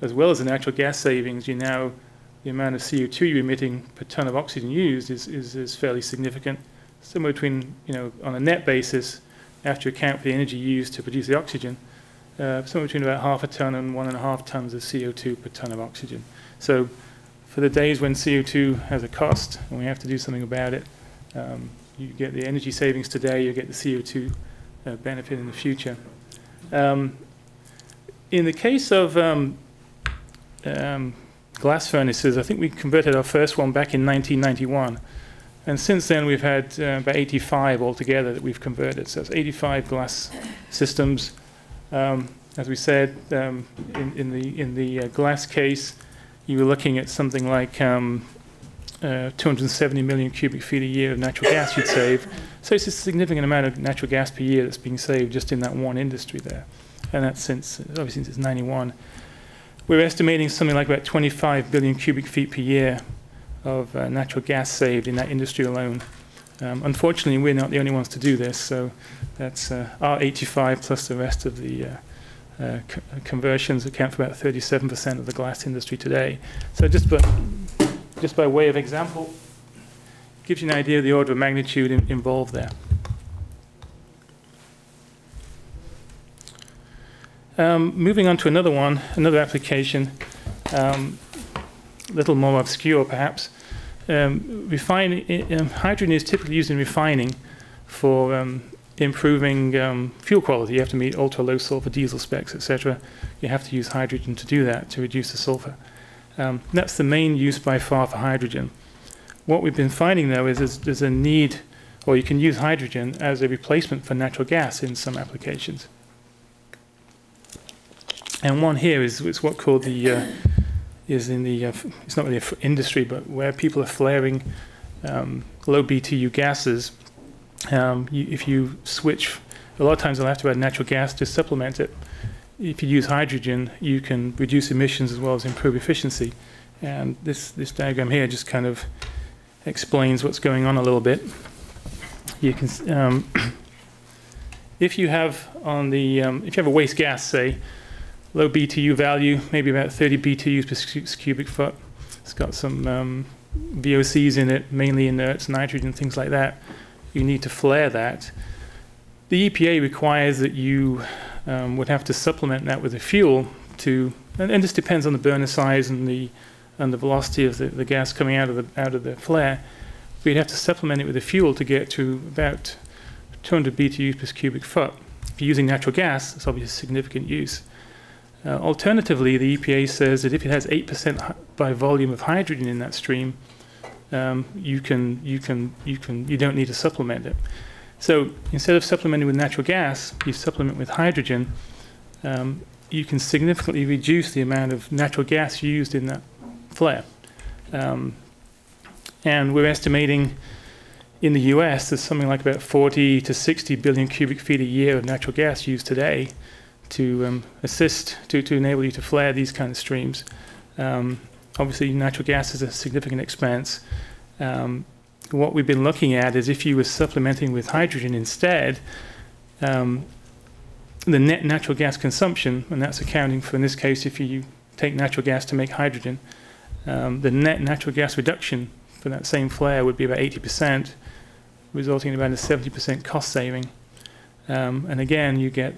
as well as the natural gas savings, the amount of CO2 you're emitting per ton of oxygen used is fairly significant. Somewhere between, on a net basis, after you account for the energy used to produce the oxygen, somewhere between about 0.5 ton and 1.5 tons of CO2 per ton of oxygen. So for the days when CO2 has a cost and we have to do something about it, you get the energy savings today, you get the CO2 benefit in the future. In the case of glass furnaces, I think we converted our first one back in 1991. And since then, we've had about 85 altogether that we've converted. So it's 85 glass systems. As we said, in the glass case, you were looking at something like 270 million cubic feet a year of natural gas you'd save. So it's a significant amount of natural gas per year that's being saved just in that one industry there. And that's obviously since it's 91. We're estimating something like about 25 billion cubic feet per year of natural gas saved in that industry alone. Unfortunately, we're not the only ones to do this, so that's our 85 plus the rest of the conversions account for about 37% of the glass industry today. So just by way of example, gives you an idea of the order of magnitude involved there. Moving on to another application, a little more obscure perhaps. Hydrogen is typically used in refining for improving fuel quality. You have to meet ultra-low sulfur diesel specs, etc. You have to use hydrogen to do that, to reduce the sulfur. That's the main use by far for hydrogen. What we've been finding, though, is there's a need, or you can use hydrogen as a replacement for natural gas in some applications. And one here is what's called the it's not really an industry, but where people are flaring low BTU gases. If you switch, a lot of times they'll have to add natural gas to supplement it. If you use hydrogen, you can reduce emissions as well as improve efficiency. And this diagram here just kind of explains what's going on a little bit. You can, if you have a waste gas, say, low BTU value, maybe about 30 BTUs per cubic foot. It's got some VOCs in it, mainly inerts, nitrogen, things like that. You need to flare that. The EPA requires that you would have to supplement that with a fuel and this depends on the burner size and the velocity of the gas coming out of the flare. But you'd have to supplement it with a fuel to get to about 200 BTUs per cubic foot. If you're using natural gas, it's obviously significant use. Alternatively, the EPA says that if it has 8% by volume of hydrogen in that stream, you don't need to supplement it. So instead of supplementing with natural gas, you supplement with hydrogen. You can significantly reduce the amount of natural gas used in that flare. And we're estimating in the US there's something like about 40 to 60 billion cubic feet a year of natural gas used today to assist, to enable you to flare these kind of streams. Obviously, natural gas is a significant expense. What we've been looking at is if you were supplementing with hydrogen instead, the net natural gas consumption, and that's accounting for, in this case, if you take natural gas to make hydrogen, the net natural gas reduction for that same flare would be about 80%, resulting in about a 70% cost saving. And again, you get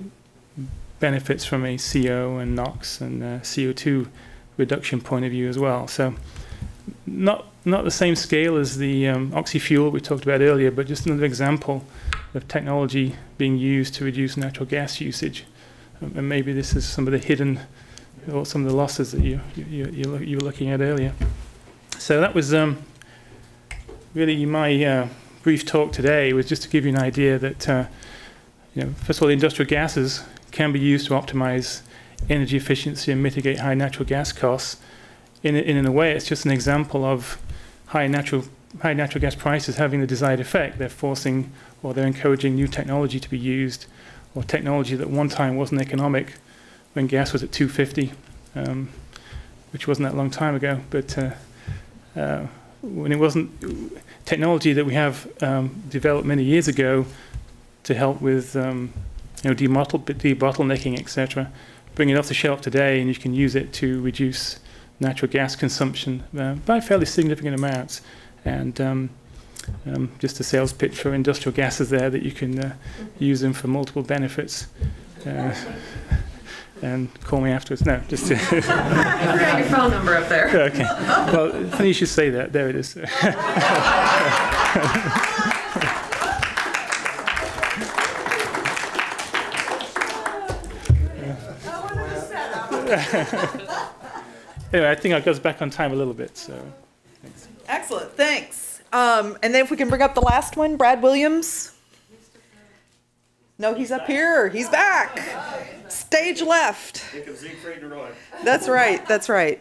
benefits from a CO and NOx and CO2 reduction point of view as well. So not the same scale as the oxy-fuel we talked about earlier, but just another example of technology being used to reduce natural gas usage. And maybe this is some of the hidden, or some of the losses that you were looking at earlier. So that was really my brief talk today, was just to give you an idea that, first of all, the industrial gases can be used to optimize energy efficiency and mitigate high natural gas costs. In a way, it's just an example of high natural gas prices having the desired effect. They're forcing, or they're encouraging new technology to be used, or technology that one time wasn't economic when gas was at $2.50, which wasn't that long time ago. But when it wasn't, technology that we have developed many years ago to help with debottlenecking, etc., bring it off the shelf today, and you can use it to reduce natural gas consumption by fairly significant amounts. And just a sales pitch for industrial gases there, that you can use them for multiple benefits. And call me afterwards. No, just I forgot your phone number up there. Okay. Well, funny you should say that. There it is. Anyway, I think I got back on time a little bit. So, thanks. Excellent, thanks. And then if we can bring up the last one, Brad Williams. No, he's up here. He's back. Stage left. That's right. That's right.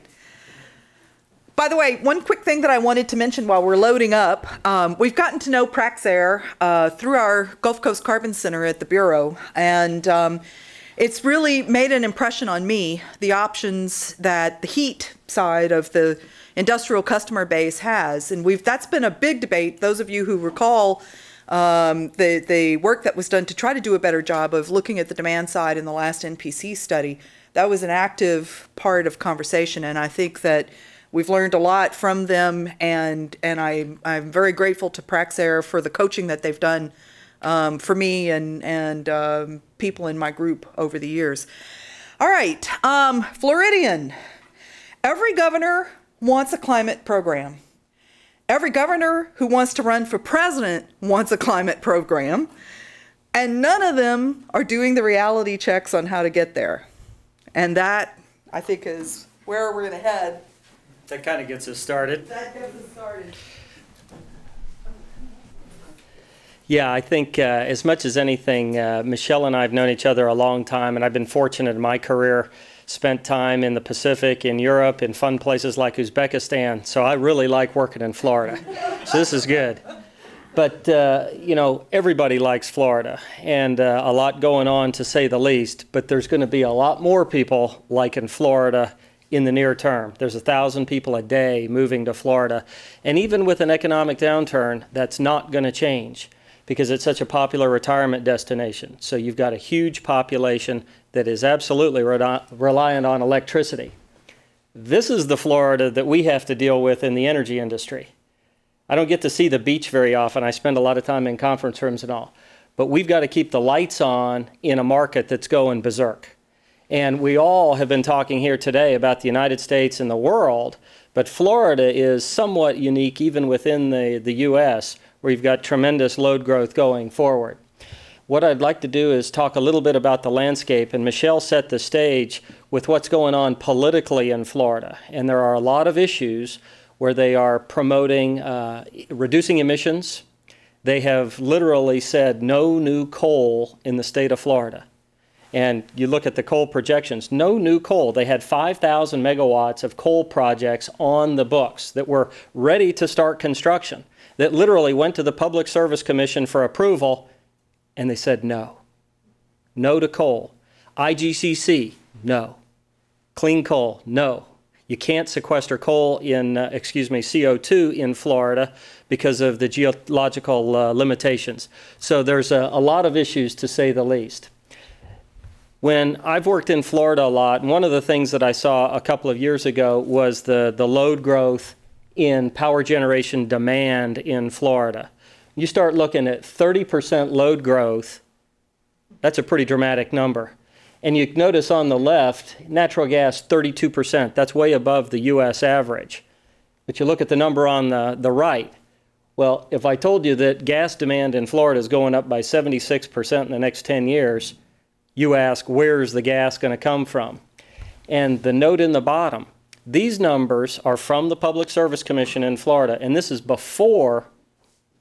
By the way, one quick thing that I wanted to mention while we're loading up, we've gotten to know Praxair through our Gulf Coast Carbon Center at the Bureau, and it's really made an impression on me, the options that the heat side of the industrial customer base has. And that's been a big debate. Those of you who recall the work that was done to try to do a better job of looking at the demand side in the last NPC study, that was an active part of conversation. And I think that we've learned a lot from them, and I'm very grateful to Praxair for the coaching that they've done for me and people in my group over the years. All right, Floridian. Every governor wants a climate program. Every governor who wants to run for president wants a climate program. And none of them are doing the reality checks on how to get there. And that, I think, is where we're going to head. That kind of gets us started. That gets us started. Yeah, I think as much as anything, Michelle and I have known each other a long time, and I've been fortunate in my career, spent time in the Pacific, in Europe, in fun places like Uzbekistan. So I really like working in Florida. So this is good. But, everybody likes Florida, and a lot going on, to say the least. But there's going to be a lot more people liking Florida in the near term. There's 1,000 people a day moving to Florida. And even with an economic downturn, that's not going to change, because it's such a popular retirement destination. So you've got a huge population that is absolutely reliant on electricity. This is the Florida that we have to deal with in the energy industry. I don't get to see the beach very often. I spend a lot of time in conference rooms and all. But we've got to keep the lights on in a market that's going berserk. And we all have been talking here today about the United States and the world, but Florida is somewhat unique even within the U.S., where you've got tremendous load growth going forward. What I'd like to do is talk a little bit about the landscape, and Michelle set the stage with what's going on politically in Florida. And there are a lot of issues where they are promoting reducing emissions. They have literally said no new coal in the state of Florida. And you look at the coal projections, no new coal. They had 5,000 megawatts of coal projects on the books that were ready to start construction, that literally went to the Public Service Commission for approval, and they said no. No to coal. IGCC, no. Clean coal, no. You can't sequester coal in, CO2 in Florida because of the geological limitations. So there's a lot of issues, to say the least. When I've worked in Florida a lot, and one of the things that I saw a couple of years ago was the load growth in power generation demand in Florida. You start looking at 30% load growth, that's a pretty dramatic number. And you notice on the left, natural gas 32%, that's way above the US average. But you look at the number on the right, well, if I told you that gas demand in Florida is going up by 76% in the next 10 years, you ask, where's the gas going to come from? And the note in the bottom, these numbers are from the Public Service Commission in Florida, and this is before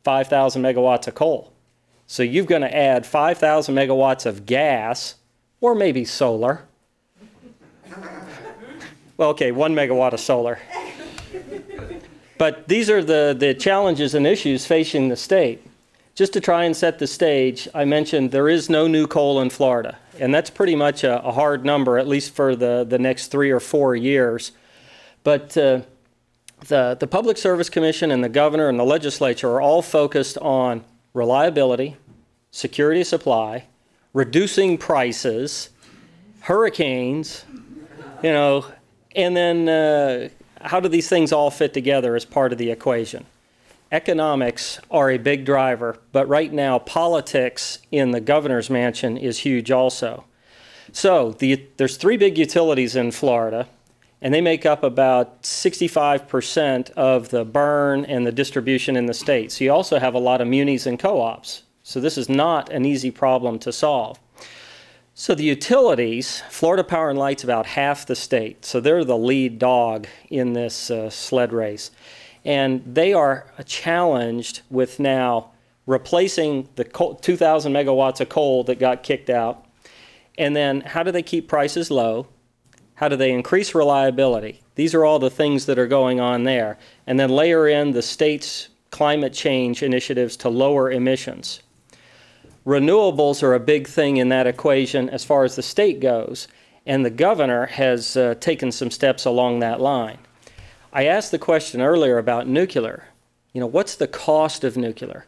5,000 megawatts of coal. So you're going to add 5,000 megawatts of gas, or maybe solar. Well, okay, 1 megawatt of solar. But these are the challenges and issues facing the state. Just to try and set the stage, I mentioned there is no new coal in Florida. And that's pretty much a hard number, at least for the next 3 or 4 years. But the Public Service Commission and the governor and the legislature are all focused on reliability, security of supply, reducing prices, hurricanes, you know, and then how do these things all fit together as part of the equation? Economics are a big driver, but right now politics in the governor's mansion is huge also. So there's 3 big utilities in Florida, and they make up about 65% of the burn and the distribution in the state. So you also have a lot of munis and co-ops. So this is not an easy problem to solve. So the utilities, Florida Power and Light's about half the state. So they're the lead dog in this sled race. And they are challenged with now replacing the 2,000 megawatts of coal that got kicked out. And then how do they keep prices low? How do they increase reliability? These are all the things that are going on there. And then layer in the state's climate change initiatives to lower emissions. Renewables are a big thing in that equation as far as the state goes, and the governor has taken some steps along that line. I asked the question earlier about nuclear. You know, what's the cost of nuclear?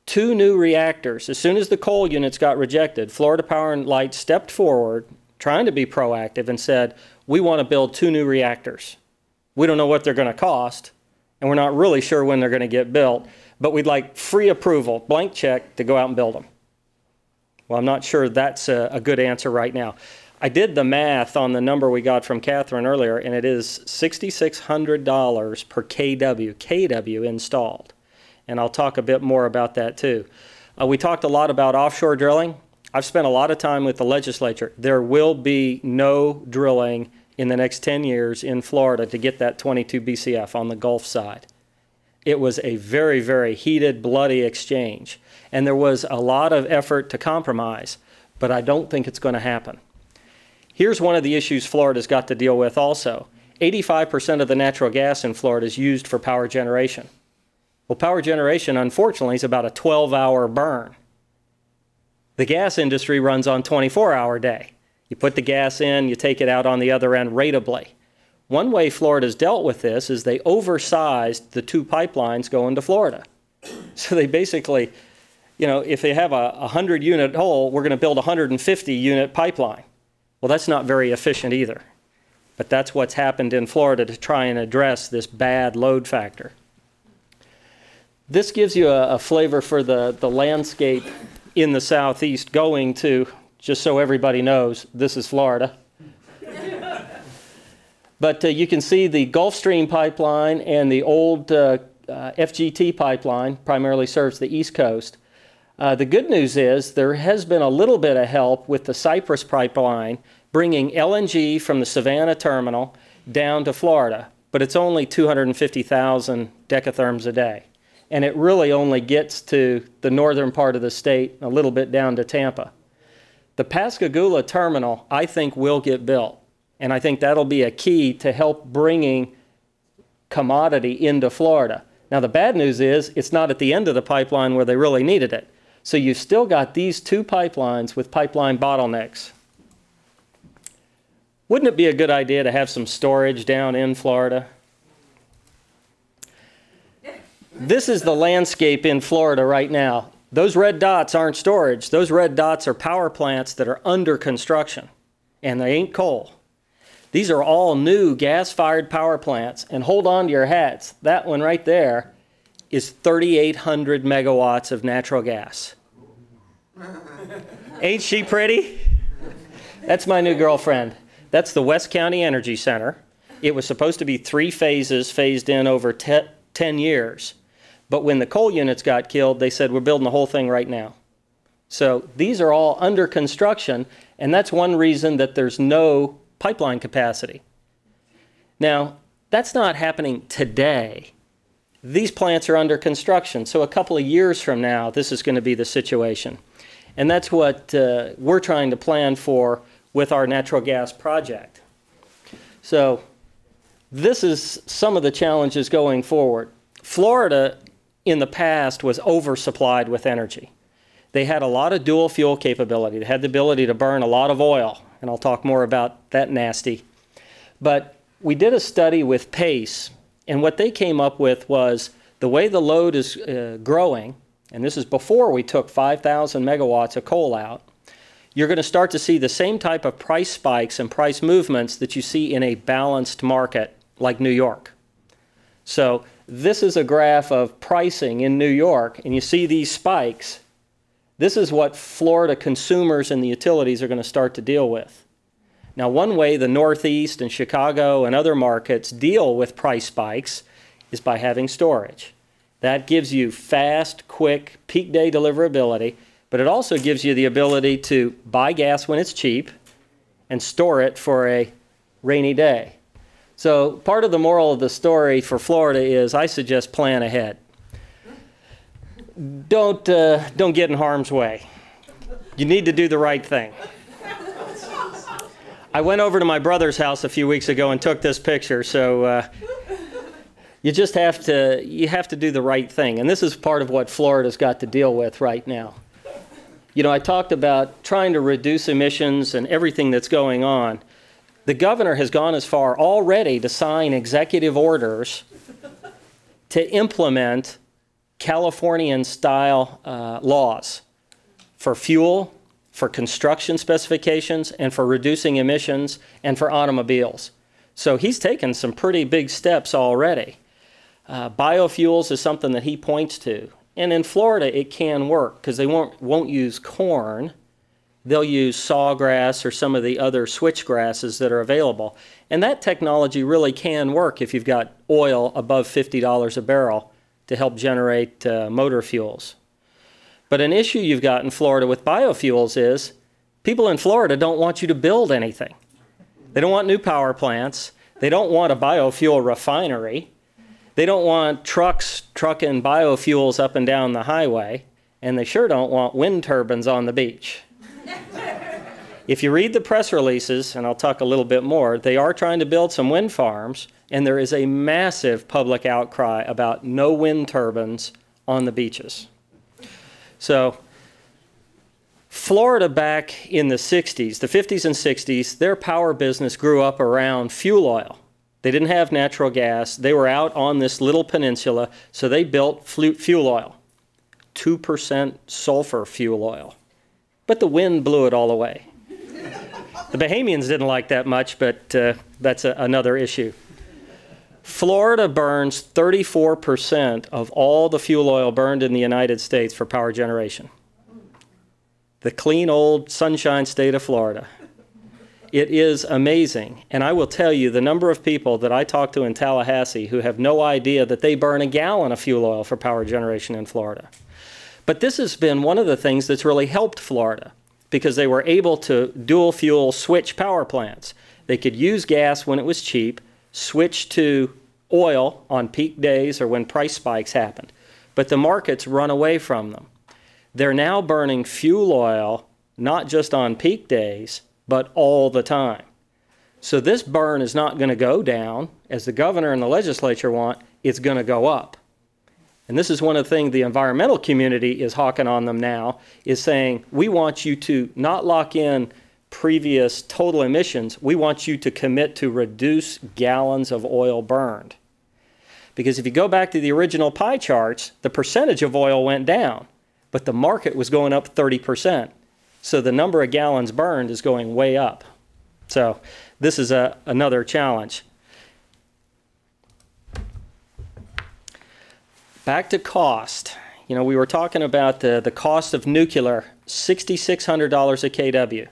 2 new reactors. As soon as the coal units got rejected, Florida Power and Light stepped forward, trying to be proactive, and said, we want to build 2 new reactors. We don't know what they're going to cost, and we're not really sure when they're going to get built, but we'd like free approval, blank check, to go out and build them. Well, I'm not sure that's a good answer right now. I did the math on the number we got from Catherine earlier, and it is $6,600 per kW installed. And I'll talk a bit more about that too. We talked a lot about offshore drilling. I've spent a lot of time with the legislature. There will be no drilling in the next 10 years in Florida to get that 22 BCF on the Gulf side. It was a very, very heated, bloody exchange. And there was a lot of effort to compromise, but I don't think it's going to happen. Here's one of the issues Florida's got to deal with also. 85% of the natural gas in Florida is used for power generation. Well, power generation, unfortunately, is about a 12-hour burn. The gas industry runs on 24-hour day. You put the gas in, you take it out on the other end ratably. One way Florida's dealt with this is they oversized the 2 pipelines going to Florida. So they basically, you know, if they have a 100-unit hole, we're going to build a 150-unit pipeline. Well, that's not very efficient either. But that's what's happened in Florida to try and address this bad load factor. This gives you a flavor for the landscape in the southeast going to, just so everybody knows, this is Florida. But you can see the Gulf Stream pipeline and the old FGT pipeline primarily serves the East Coast. The good news is there has been a little bit of help with the Cypress pipeline bringing LNG from the Savannah terminal down to Florida, but it's only 250,000 decatherms a day. And it really only gets to the northern part of the state, a little bit down to Tampa. The Pascagoula terminal, I think, will get built. And I think that'll be a key to help bringing commodity into Florida. Now, the bad news is it's not at the end of the pipeline where they really needed it. So you've still got these 2 pipelines with pipeline bottlenecks. Wouldn't it be a good idea to have some storage down in Florida? This is the landscape in Florida right now. Those red dots aren't storage. Those red dots are power plants that are under construction, and they ain't coal. These are all new gas-fired power plants, and hold on to your hats. That one right there is 3,800 megawatts of natural gas. Ain't she pretty? That's my new girlfriend. That's the West County Energy Center. It was supposed to be 3 phases phased in over 10 years. But when the coal units got killed, they said, we're building the whole thing right now. So these are all under construction, and that's one reason that there's no pipeline capacity. Now, that's not happening today. These plants are under construction, so a couple of years from now, this is going to be the situation. And that's what we're trying to plan for with our natural gas project. So this is some of the challenges going forward. Florida, in the past, was oversupplied with energy. They had a lot of dual fuel capability. They had the ability to burn a lot of oil, and I'll talk more about that nasty. But we did a study with PACE, and what they came up with was the way the load is growing, and this is before we took 5,000 megawatts of coal out, you're going to start to see the same type of price spikes and price movements that you see in a balanced market like New York. So this is a graph of pricing in New York, and you see these spikes. This is what Florida consumers and the utilities are going to start to deal with. Now, one way the Northeast and Chicago and other markets deal with price spikes is by having storage. That gives you fast, quick, peak day deliverability, but it also gives you the ability to buy gas when it's cheap and store it for a rainy day. So part of the moral of the story for Florida is I suggest plan ahead. Don't get in harm's way. You need to do the right thing. I went over to my brother's house a few weeks ago and took this picture, so you just have to do the right thing. And this is part of what Florida's got to deal with right now. You know, I talked about trying to reduce emissions and everything that's going on. The governor has gone as far already to sign executive orders to implement Californian-style laws for fuel, for construction specifications, and for reducing emissions, and for automobiles. So he's taken some pretty big steps already. Biofuels is something that he points to. And in Florida, it can work because they won't use corn. They'll use sawgrass or some of the other switchgrasses that are available. And that technology really can work if you've got oil above $50 a barrel to help generate motor fuels. But an issue you've got in Florida with biofuels is people in Florida don't want you to build anything. They don't want new power plants. They don't want a biofuel refinery. They don't want trucks trucking biofuels up and down the highway. And they sure don't want wind turbines on the beach. If you read the press releases, and I'll talk a little bit more, they are trying to build some wind farms, and there is a massive public outcry about no wind turbines on the beaches. So Florida back in the 60s, the 50s and 60s, their power business grew up around fuel oil. They didn't have natural gas. They were out on this little peninsula, so they built fuel oil, 2% sulfur fuel oil. But the wind blew it all away. The Bahamians didn't like that much, but that's another issue. Florida burns 34% of all the fuel oil burned in the United States for power generation. The clean old sunshine state of Florida. It is amazing. And I will tell you the number of people that I talk to in Tallahassee who have no idea that they burn a gallon of fuel oil for power generation in Florida. But this has been one of the things that's really helped Florida because they were able to dual fuel switch power plants. They could use gas when it was cheap, switch to oil on peak days or when price spikes happened. But the markets run away from them. They're now burning fuel oil not just on peak days, but all the time. So this burn is not going to go down, as the governor and the legislature want, it's going to go up. And this is one of the things the environmental community is hawking on them now, is saying, we want you to not lock in previous total emissions, we want you to commit to reduce gallons of oil burned. Because if you go back to the original pie charts, the percentage of oil went down, but the market was going up 30%. So the number of gallons burned is going way up. So this is another challenge. Back to cost. You know, we were talking about the cost of nuclear, $6,600 a kW.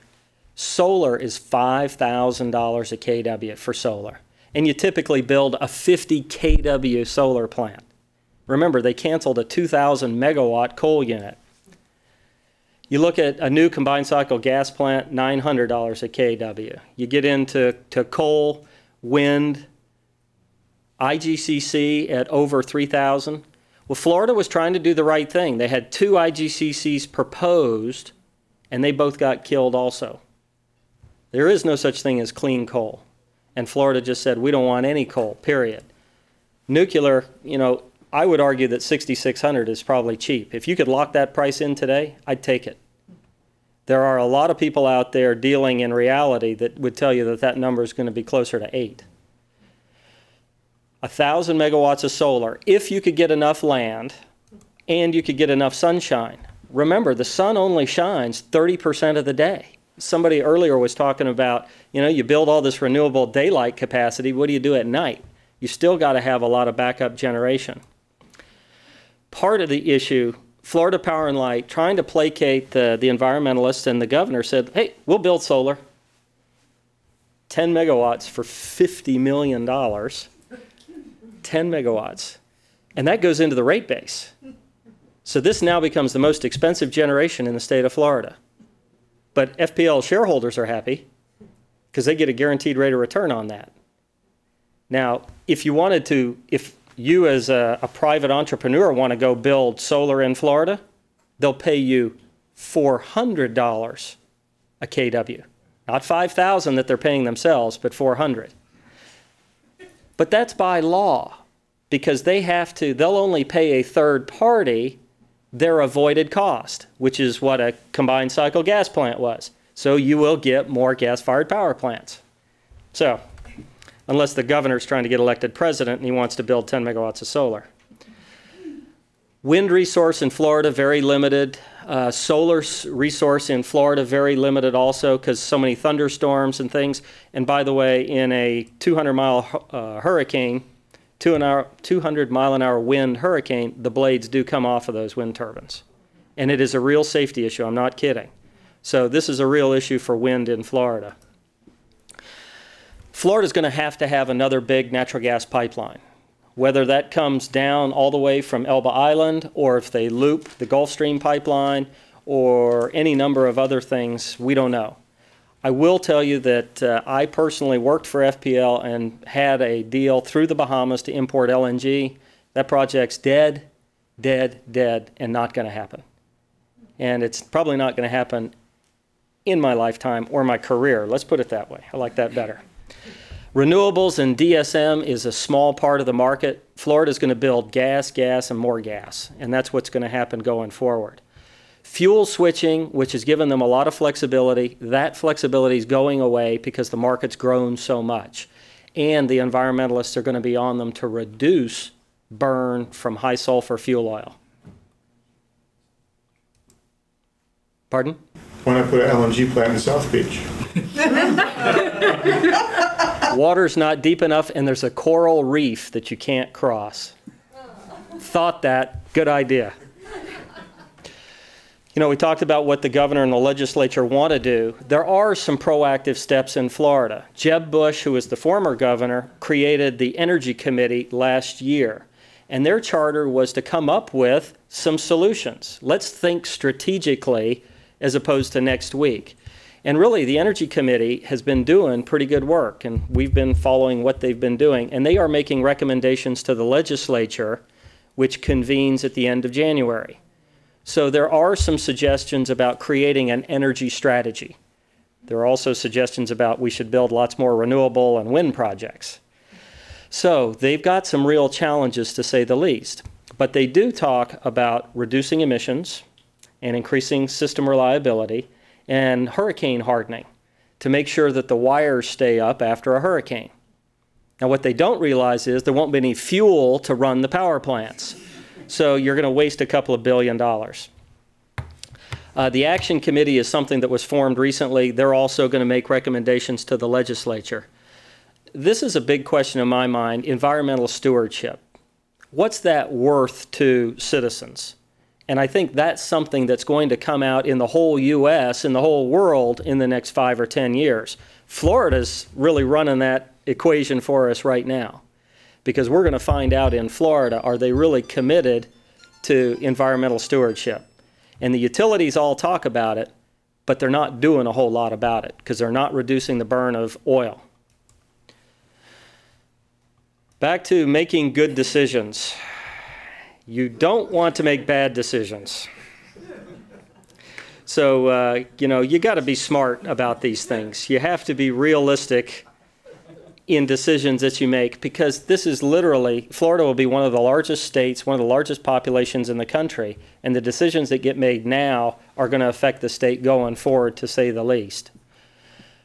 Solar is $5,000 a kW for solar. And you typically build a 50 kW solar plant. Remember, they canceled a 2,000 megawatt coal unit. You look at a new combined cycle gas plant, $900 a kW. You get into coal, wind, IGCC at over 3,000. Well, Florida was trying to do the right thing. They had 2 IGCCs proposed, and they both got killed also. There is no such thing as clean coal. And Florida just said, we don't want any coal, period. Nuclear, you know, I would argue that 6,600 is probably cheap. If you could lock that price in today, I'd take it. There are a lot of people out there dealing in reality that would tell you that that number is going to be closer to 8. 1,000 megawatts of solar, if you could get enough land and you could get enough sunshine. Remember, the sun only shines 30% of the day. Somebody earlier was talking about, you know, you build all this renewable daylight capacity, what do you do at night? You still got to have a lot of backup generation. Part of the issue, Florida Power and Light, trying to placate the environmentalists and the governor said, hey, we'll build solar. 10 megawatts for $50 million. 10 megawatts. And that goes into the rate base. So this now becomes the most expensive generation in the state of Florida. But FPL shareholders are happy because they get a guaranteed rate of return on that. Now, if you wanted to, if you as a private entrepreneur want to go build solar in Florida, they'll pay you $400 a kW. Not $5,000 that they're paying themselves, but $400. But that's by law, because they have to, they'll only pay a third party their avoided cost, which is what a combined cycle gas plant was. So you will get more gas-fired power plants. So, unless the governor's trying to get elected president and he wants to build 10 megawatts of solar. Wind resource in Florida, very limited. Solar resource in Florida, very limited also because so many thunderstorms and things. And by the way, in a 200-mile hurricane, 200-mile-an-hour wind hurricane, the blades do come off of those wind turbines. And it is a real safety issue, I'm not kidding. So this is a real issue for wind in Florida. Florida's going to have another big natural gas pipeline. Whether that comes down all the way from Elba Island, or if they loop the Gulf Stream pipeline, or any number of other things, we don't know. I will tell you that I personally worked for FPL and had a deal through the Bahamas to import LNG. That project's dead, dead, dead, and not going to happen. And it's probably not going to happen in my lifetime or my career. Let's put it that way. I like that better. Renewables and DSM is a small part of the market. Florida's going to build gas, gas, and more gas, and that's what's going to happen going forward. Fuel switching, which has given them a lot of flexibility, that flexibility is going away because the market's grown so much. And the environmentalists are going to be on them to reduce burn from high sulfur fuel oil. Pardon? Why not put an LNG plant in South Beach? Water's not deep enough, and there's a coral reef that you can't cross. Thought that, good idea. You know, we talked about what the governor and the legislature want to do. There are some proactive steps in Florida. Jeb Bush, who was the former governor, created the Energy Committee last year. And their charter was to come up with some solutions. Let's think strategically as opposed to next week. And really, the Energy Committee has been doing pretty good work, and we've been following what they've been doing. And they are making recommendations to the legislature, which convenes at the end of January. So there are some suggestions about creating an energy strategy. There are also suggestions about we should build lots more renewable and wind projects. So they've got some real challenges, to say the least. But they do talk about reducing emissions and increasing system reliability and hurricane hardening to make sure that the wires stay up after a hurricane. Now, what they don't realize is there won't be any fuel to run the power plants. So you're going to waste a couple of $1 billion. The Action Committee is something that was formed recently. They're also going to make recommendations to the legislature. This is a big question in my mind, environmental stewardship. what's that worth to citizens? And I think that's something that's going to come out in the whole U.S., in the whole world in the next 5 or 10 years. Florida's really running that equation for us right now, because we're going to find out in Florida, are they really committed to environmental stewardship? And the utilities all talk about it, but they're not doing a whole lot about it because they're not reducing the burn of oil. Back to making good decisions. You don't want to make bad decisions. So, you know, you got to be smart about these things. You have to be realistic in decisions that you make, because this is literally, Florida will be one of the largest states, one of the largest populations in the country, and the decisions that get made now are going to affect the state going forward, to say the least.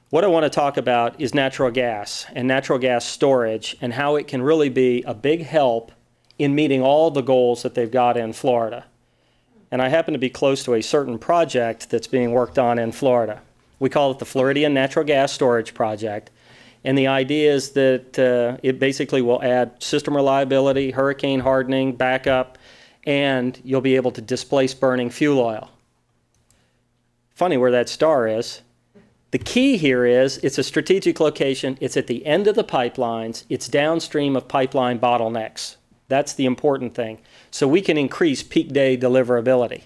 What I want to talk about is natural gas and natural gas storage, and how it can really be a big help in meeting all the goals that they've got in Florida. And I happen to be close to a certain project that's being worked on in Florida. We call it the Floridian Natural Gas Storage Project. And the idea is that it basically will add system reliability, hurricane hardening, backup, and you'll be able to displace burning fuel oil. Funny where that star is. The key here is it's a strategic location. It's at the end of the pipelines. It's downstream of pipeline bottlenecks. That's the important thing. So we can increase peak day deliverability.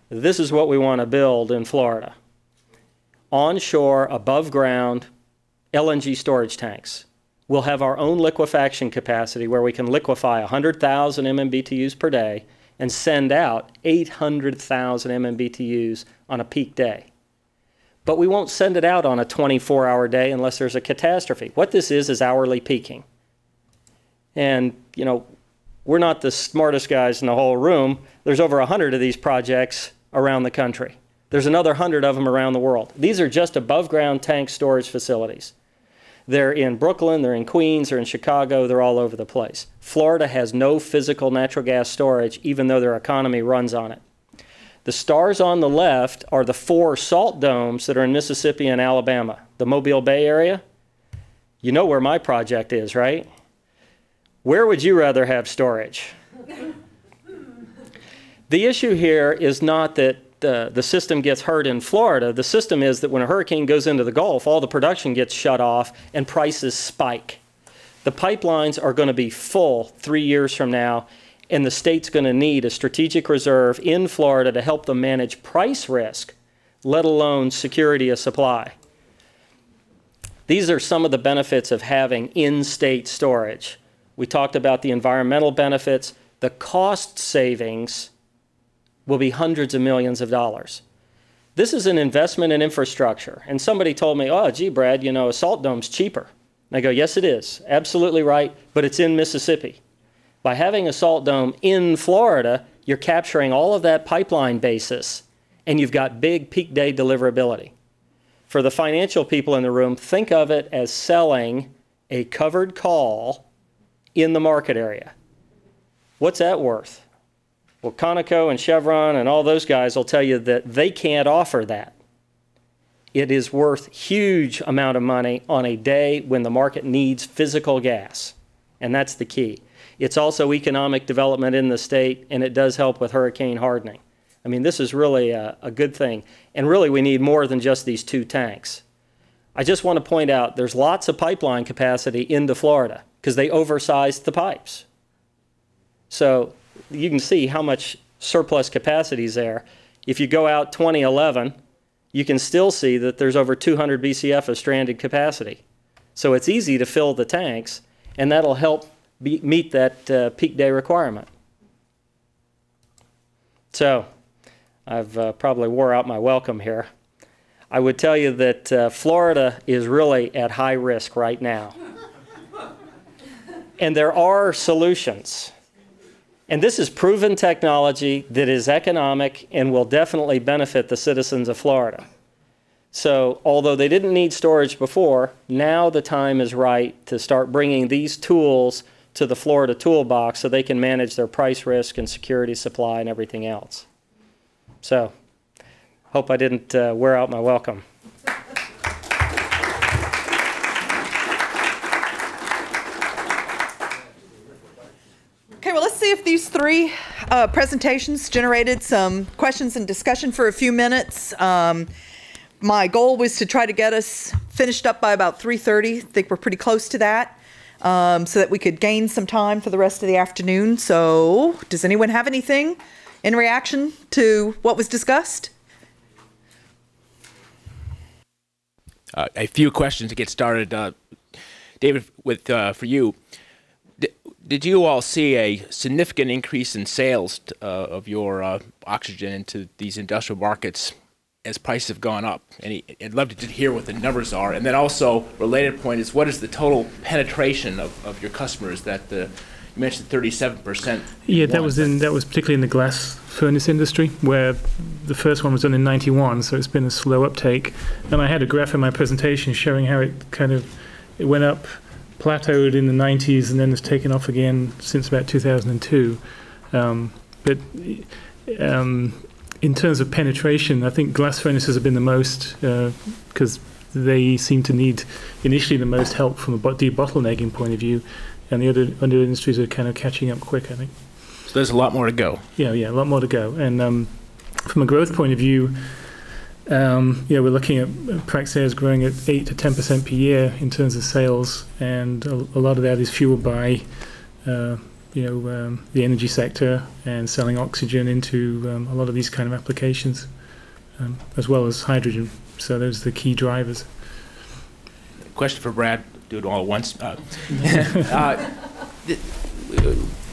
This is what we want to build in Florida. Onshore, above ground, LNG storage tanks. We'll have our own liquefaction capacity where we can liquefy 100,000 MMBTUs per day and send out 800,000 MMBTUs on a peak day. But we won't send it out on a 24-hour day unless there's a catastrophe. What this is hourly peaking. And, you know, we're not the smartest guys in the whole room. There's over 100 of these projects around the country. There's another 100 of them around the world. These are just above-ground tank storage facilities. They're in Brooklyn, they're in Queens, they're in Chicago, they're all over the place. Florida has no physical natural gas storage, even though their economy runs on it. The stars on the left are the 4 salt domes that are in Mississippi and Alabama. The Mobile Bay area, you know where my project is, right? Where would you rather have storage? The issue here is not that the system gets hurt in Florida. The system is that when a hurricane goes into the Gulf, all the production gets shut off and prices spike. The pipelines are going to be full 3 years from now, and the state's going to need a strategic reserve in Florida to help them manage price risk, let alone security of supply. These are some of the benefits of having in-state storage. We talked about the environmental benefits. The cost savings will be hundreds of millions of dollars. This is an investment in infrastructure. And somebody told me, oh, gee, Brad, you know, a salt dome's cheaper. And I go, yes, it is. Absolutely right. But it's in Mississippi. By having a salt dome in Florida, you're capturing all of that pipeline basis, and you've got big peak day deliverability. For the financial people in the room, think of it as selling a covered call in the market area. What's that worth? Well, Conoco and Chevron and all those guys will tell you that they can't offer that. It is worth huge amount of money on a day when the market needs physical gas, and that's the key. It's also economic development in the state, and it does help with hurricane hardening. I mean, this is really a good thing, and really we need more than just these 2 tanks. I just want to point out there's lots of pipeline capacity into Florida because they oversized the pipes. So you can see how much surplus capacity is there. If you go out 2011, you can still see that there's over 200 BCF of stranded capacity. So it's easy to fill the tanks, and that'll help meet that peak day requirement. So I've probably wore out my welcome here. I would tell you that Florida is really at high risk right now. And there are solutions. And this is proven technology that is economic and will definitely benefit the citizens of Florida. So although they didn't need storage before, now the time is right to start bringing these tools to the Florida toolbox so they can manage their price risk and security supply and everything else. So hope I didn't wear out my welcome. Okay, well, let's see see if these three presentations generated some questions and discussion for a few minutes. My goal was to try to get us finished up by about 3:30. I think we're pretty close to that, so that we could gain some time for the rest of the afternoon. So does anyone have anything in reaction to what was discussed? A few questions to get started. David, for you, did you all see a significant increase in sales of your oxygen into these industrial markets as prices have gone up? And I'd love to hear what the numbers are. And then also, related point is, what is the total penetration of your customers that you mentioned 37%? Yeah, that was particularly in the glass furnace industry, where the first one was done in '91, so it's been a slow uptake. And I had a graph in my presentation showing how it went up, plateaued in the 90s, and then has taken off again since about 2002. In terms of penetration, I think glass furnaces have been the most, because they seem to need initially the most help from a debottlenecking point of view, and the other industries are kind of catching up quick, I think. So there's a lot more to go. Yeah, a lot more to go. And from a growth point of view, we're looking at Praxair growing at 8 to 10% per year in terms of sales, and a lot of that is fueled by the energy sector and selling oxygen into a lot of these kind of applications, as well as hydrogen. So those are the key drivers. Question for Brad, do it all at once.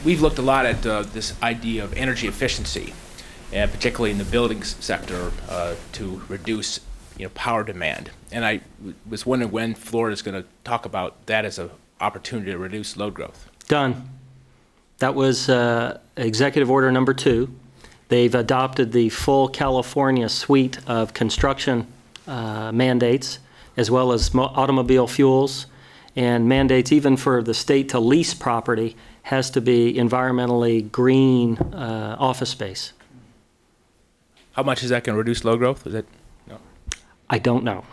We've looked a lot at this idea of energy efficiency, and particularly in the building sector, to reduce power demand. And I was wondering when Florida is going to talk about that as an opportunity to reduce load growth. Done. That was Executive Order number 2. They've adopted the full California suite of construction mandates, as well as automobile fuels, and mandates even for the state to lease property has to be environmentally green office space. How much is that going to reduce load growth? Is it? No. I don't know.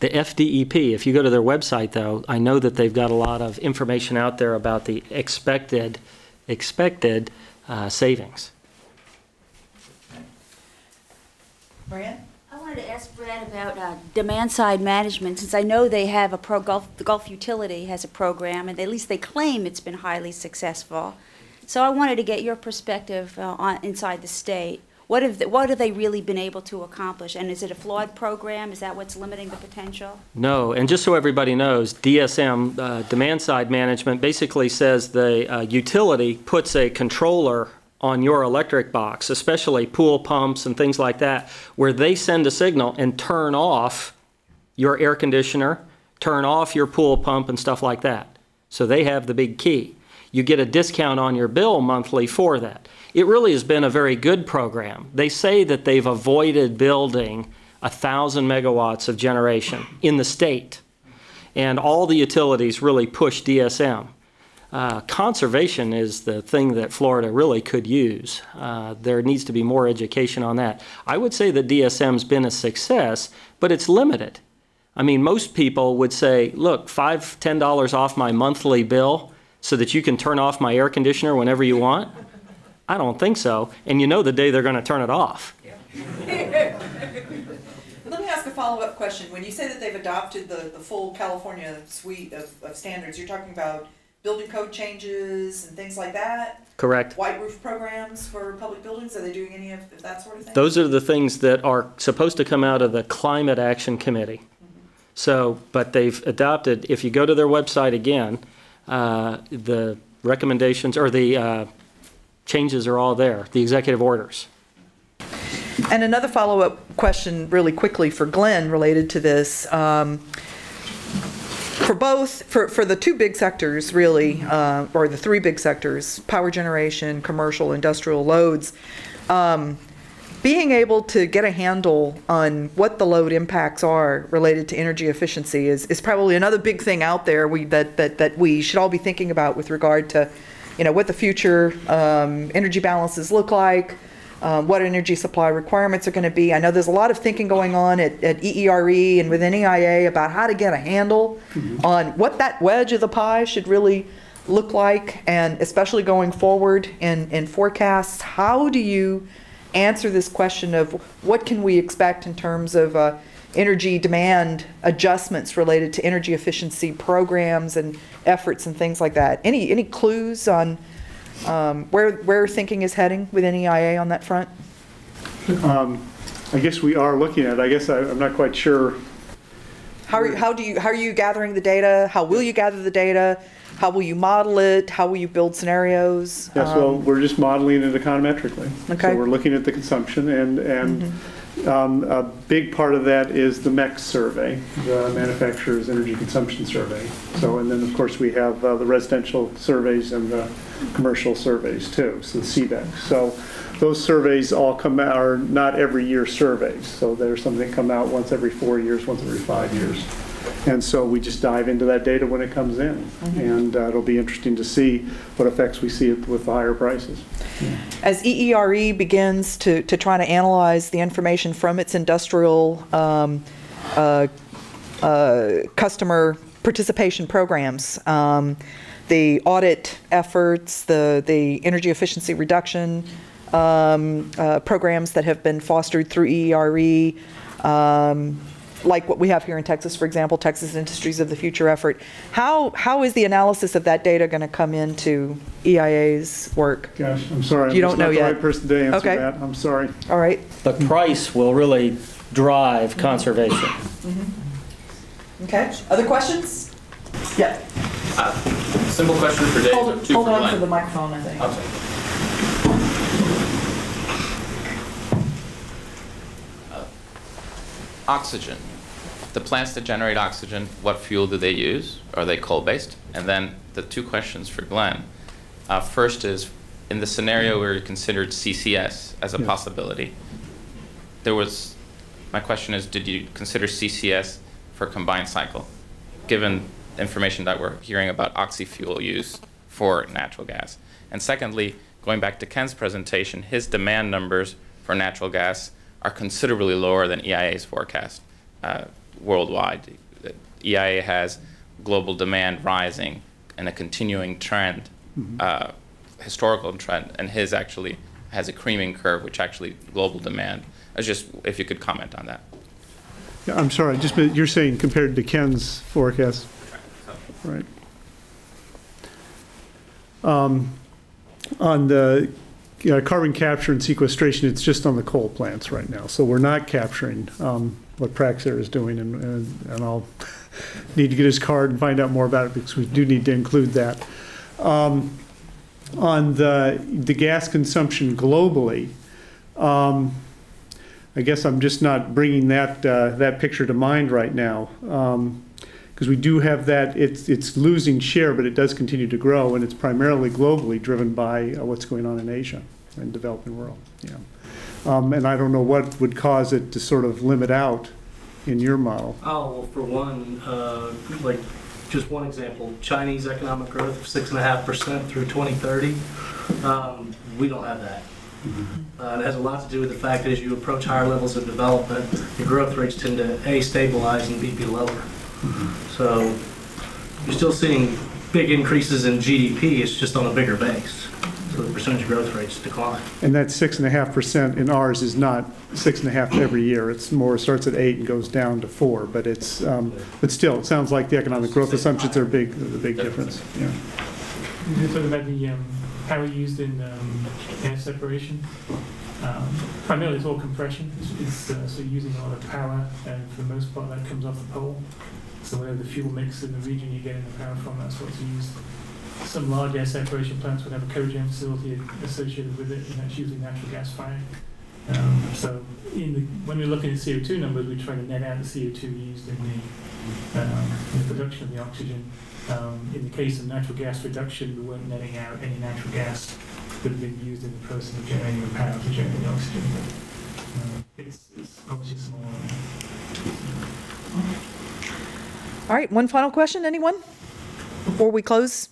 The FDEP, if you go to their website, though, I know that they've got a lot of information out there about the expected savings. Marianne? I wanted to ask Brad about demand-side management, since I know they have the Gulf Utility has a program, and at least they claim it's been highly successful. So I wanted to get your perspective inside the state. What have they really been able to accomplish? And is it a flawed program? Is that what's limiting the potential? No, and just so everybody knows, DSM, demand-side management, basically says the utility puts a controller on your electric box, especially pool pumps and things like that, where they send a signal and turn off your air conditioner, turn off your pool pump and stuff like that. So they have the big key. You get a discount on your bill monthly for that. It really has been a very good program. They say that they've avoided building 1,000 megawatts of generation in the state, and all the utilities really push DSM. Conservation is the thing that Florida really could use. There needs to be more education on that. I would say that DSM's been a success, but it's limited. I mean, most people would say, look, $5, $10 off my monthly bill so that you can turn off my air conditioner whenever you want. I don't think so, and you know the day they're going to turn it off. Let me ask a follow-up question. When you say that they've adopted the full California suite of standards, you're talking about building code changes and things like that? Correct. White roof programs for public buildings? Are they doing any of that sort of thing? Those are the things that are supposed to come out of the Climate Action Committee. So, but they've adopted, if you go to their website again, the recommendations or the changes are all there, the executive orders. And another follow-up question really quickly for Glenn related to this. For the two big sectors really, or the three big sectors, power generation, commercial, industrial loads, being able to get a handle on what the load impacts are related to energy efficiency is probably another big thing out there that we should all be thinking about with regard to what the future energy balances look like, what energy supply requirements are going to be. I know there's a lot of thinking going on at EERE and within EIA about how to get a handle on what that wedge of the pie should really look like, and especially going forward in forecasts? How do you answer this question of what can we expect in terms of energy demand adjustments related to energy efficiency programs and efforts and things like that? Any clues on where thinking is heading within EIA on that front? I guess we are looking at it. I guess I'm not quite sure. How are you gathering the data? How will you gather the data? How will you model it? How will you build scenarios? Yes, well, we're just modeling it econometrically. Okay. So we're looking at the consumption, and a big part of that is the MEX survey, the Manufacturers Energy Consumption Survey. So, and then of course we have the residential surveys and the commercial surveys too, so the CBEC. So those surveys all come out, are not every year surveys. So there's some that come out once every 4 years, once every 5 years. And so we just dive into that data when it comes in. And it'll be interesting to see what effects we see with the higher prices. As EERE begins to try to analyze the information from its industrial customer participation programs, the audit efforts, the energy efficiency reduction programs that have been fostered through EERE, like what we have here in Texas, for example, Texas Industries of the Future effort. How is the analysis of that data going to come into EIA's work? Gosh, I'm sorry. You don't know yet. I'm not the right person to answer Okay. that. I'm sorry. All right. The price will really drive conservation. Okay. Other questions? Yeah. Simple question for Dave. Hold on for the microphone, I think. Oxygen. The plants that generate oxygen, what fuel do they use? Are they coal-based? And then the two questions for Glenn. First is, in the scenario where you considered CCS as a possibility, my question is, did you consider CCS for combined cycle, given information that we're hearing about oxy-fuel use for natural gas? And secondly, going back to Ken's presentation, his demand numbers for natural gas are considerably lower than EIA's forecast worldwide. EIA has global demand rising and a continuing trend, historical trend, and his actually has a creaming curve, which actually global demand. Just if you could comment on that. Yeah, I'm sorry. You're saying compared to Ken's forecast, right? On the carbon capture and sequestration, it's just on the coal plants right now. So we're not capturing what Praxair is doing, and I'll need to get his card and find out more about it because we do need to include that. On the gas consumption globally, I guess I'm just not bringing that picture to mind right now. Because we do have that, it's losing share, but it does continue to grow, and it's primarily globally driven by what's going on in Asia and developing world. Yeah, and I don't know what would cause it to sort of limit out in your model. Oh, well, for one, like just one example, Chinese economic growth of 6.5% through 2030. We don't have that. It has a lot to do with the fact that as you approach higher levels of development, the growth rates tend to A, stabilize, and B, be lower. So you're still seeing big increases in GDP, it's just on a bigger base. So the percentage growth rates decline. And that 6.5% in ours is not 6.5 every year. It's more, starts at 8 and goes down to 4. But it's, but still, it sounds like the economic growth assumptions are the big difference. Yeah. You're talking about the power used in air separation. Primarily it's all compression. So using a lot of power, and for the most part that comes off the pole. So whatever the fuel mix in the region you're getting the power from, that's what's used. Some large air separation plants would have a cogen facility associated with it, and that's usually natural gas fired. So when we're looking at CO2 numbers, we try to net out the CO2 used in the production of the oxygen. In the case of natural gas reduction, we weren't netting out any natural gas that had been used in the process of generating the power to generate the oxygen. But it's obviously small. All right, one final question, anyone, before we close?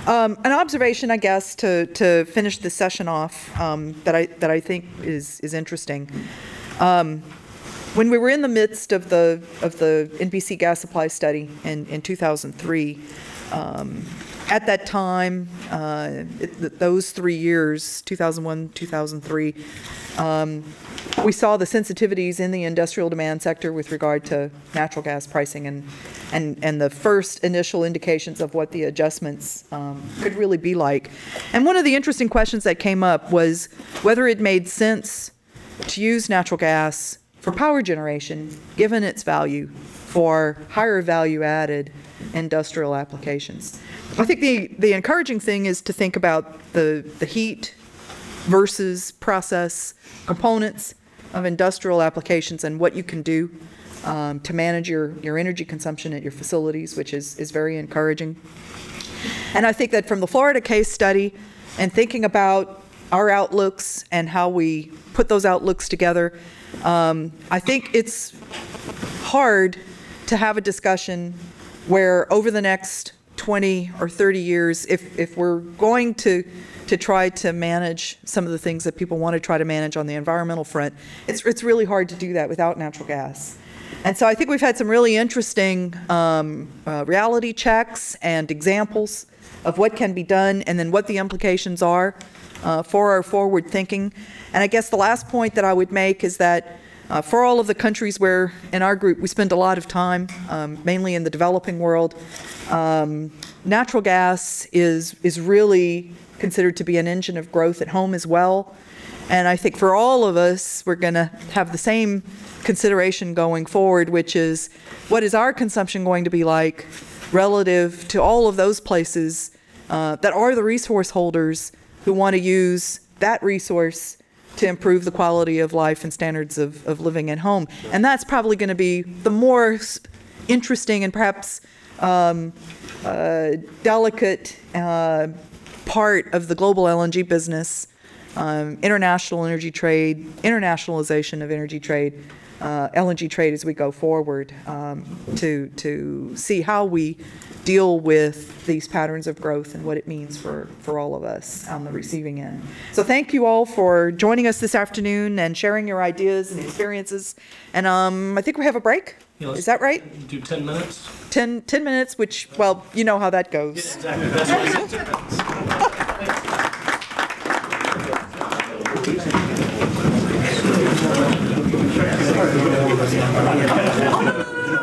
An observation, I guess, to finish the session off that I think is interesting. When we were in the midst of the NBC gas supply study in 2003, At that time, those 3 years, 2001, 2003, we saw the sensitivities in the industrial demand sector with regard to natural gas pricing and the first initial indications of what the adjustments could really be like. And one of the interesting questions that came up was whether it made sense to use natural gas for power generation, given its value for higher value added industrial applications. I think the encouraging thing is to think about the heat versus process components of industrial applications and what you can do to manage your energy consumption at your facilities, which is very encouraging. And I think that from the Florida case study and thinking about our outlooks and how we put those outlooks together, I think it's hard to have a discussion where over the next 20 or 30 years, if we're going to try to manage some of the things that people want to try to manage on the environmental front, it's really hard to do that without natural gas. And so I think we've had some really interesting reality checks and examples of what can be done and then what the implications are for our forward thinking. And I guess the last point that I would make is that for all of the countries where in our group we spend a lot of time, mainly in the developing world, natural gas is really considered to be an engine of growth at home as well. And I think for all of us, we're going to have the same consideration going forward, which is what is our consumption going to be like relative to all of those places that are the resource holders who want to use that resource to improve the quality of life and standards of living at home. And that's probably going to be the more interesting and perhaps delicate part of the global LNG business, international energy trade, internationalization of energy trade, LNG trade as we go forward, to see how we deal with these patterns of growth and what it means for all of us on the receiving end. So thank you all for joining us this afternoon and sharing your ideas and experiences. And I think we have a break. Yeah, is that right? Do 10 minutes? 10 minutes, which, well, you know how that goes. Yeah, exactly. That's what I said, 10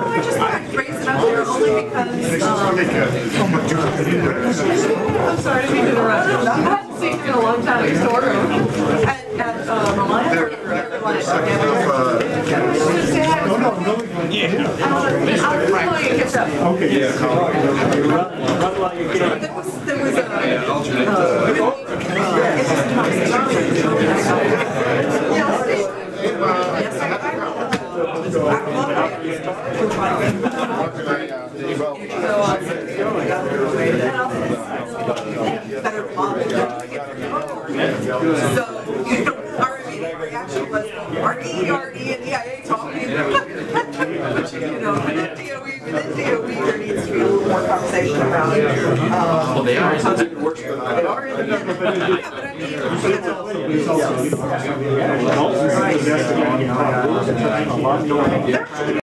I just raised it up there only because I'm sorry to be interrupted. I haven't seen you in a long time. I used to work at Reliance or everyone at our reaction was RE, and EIA talking. Within DOE, there needs to be a little more conversation about it. Well, they are. They are in the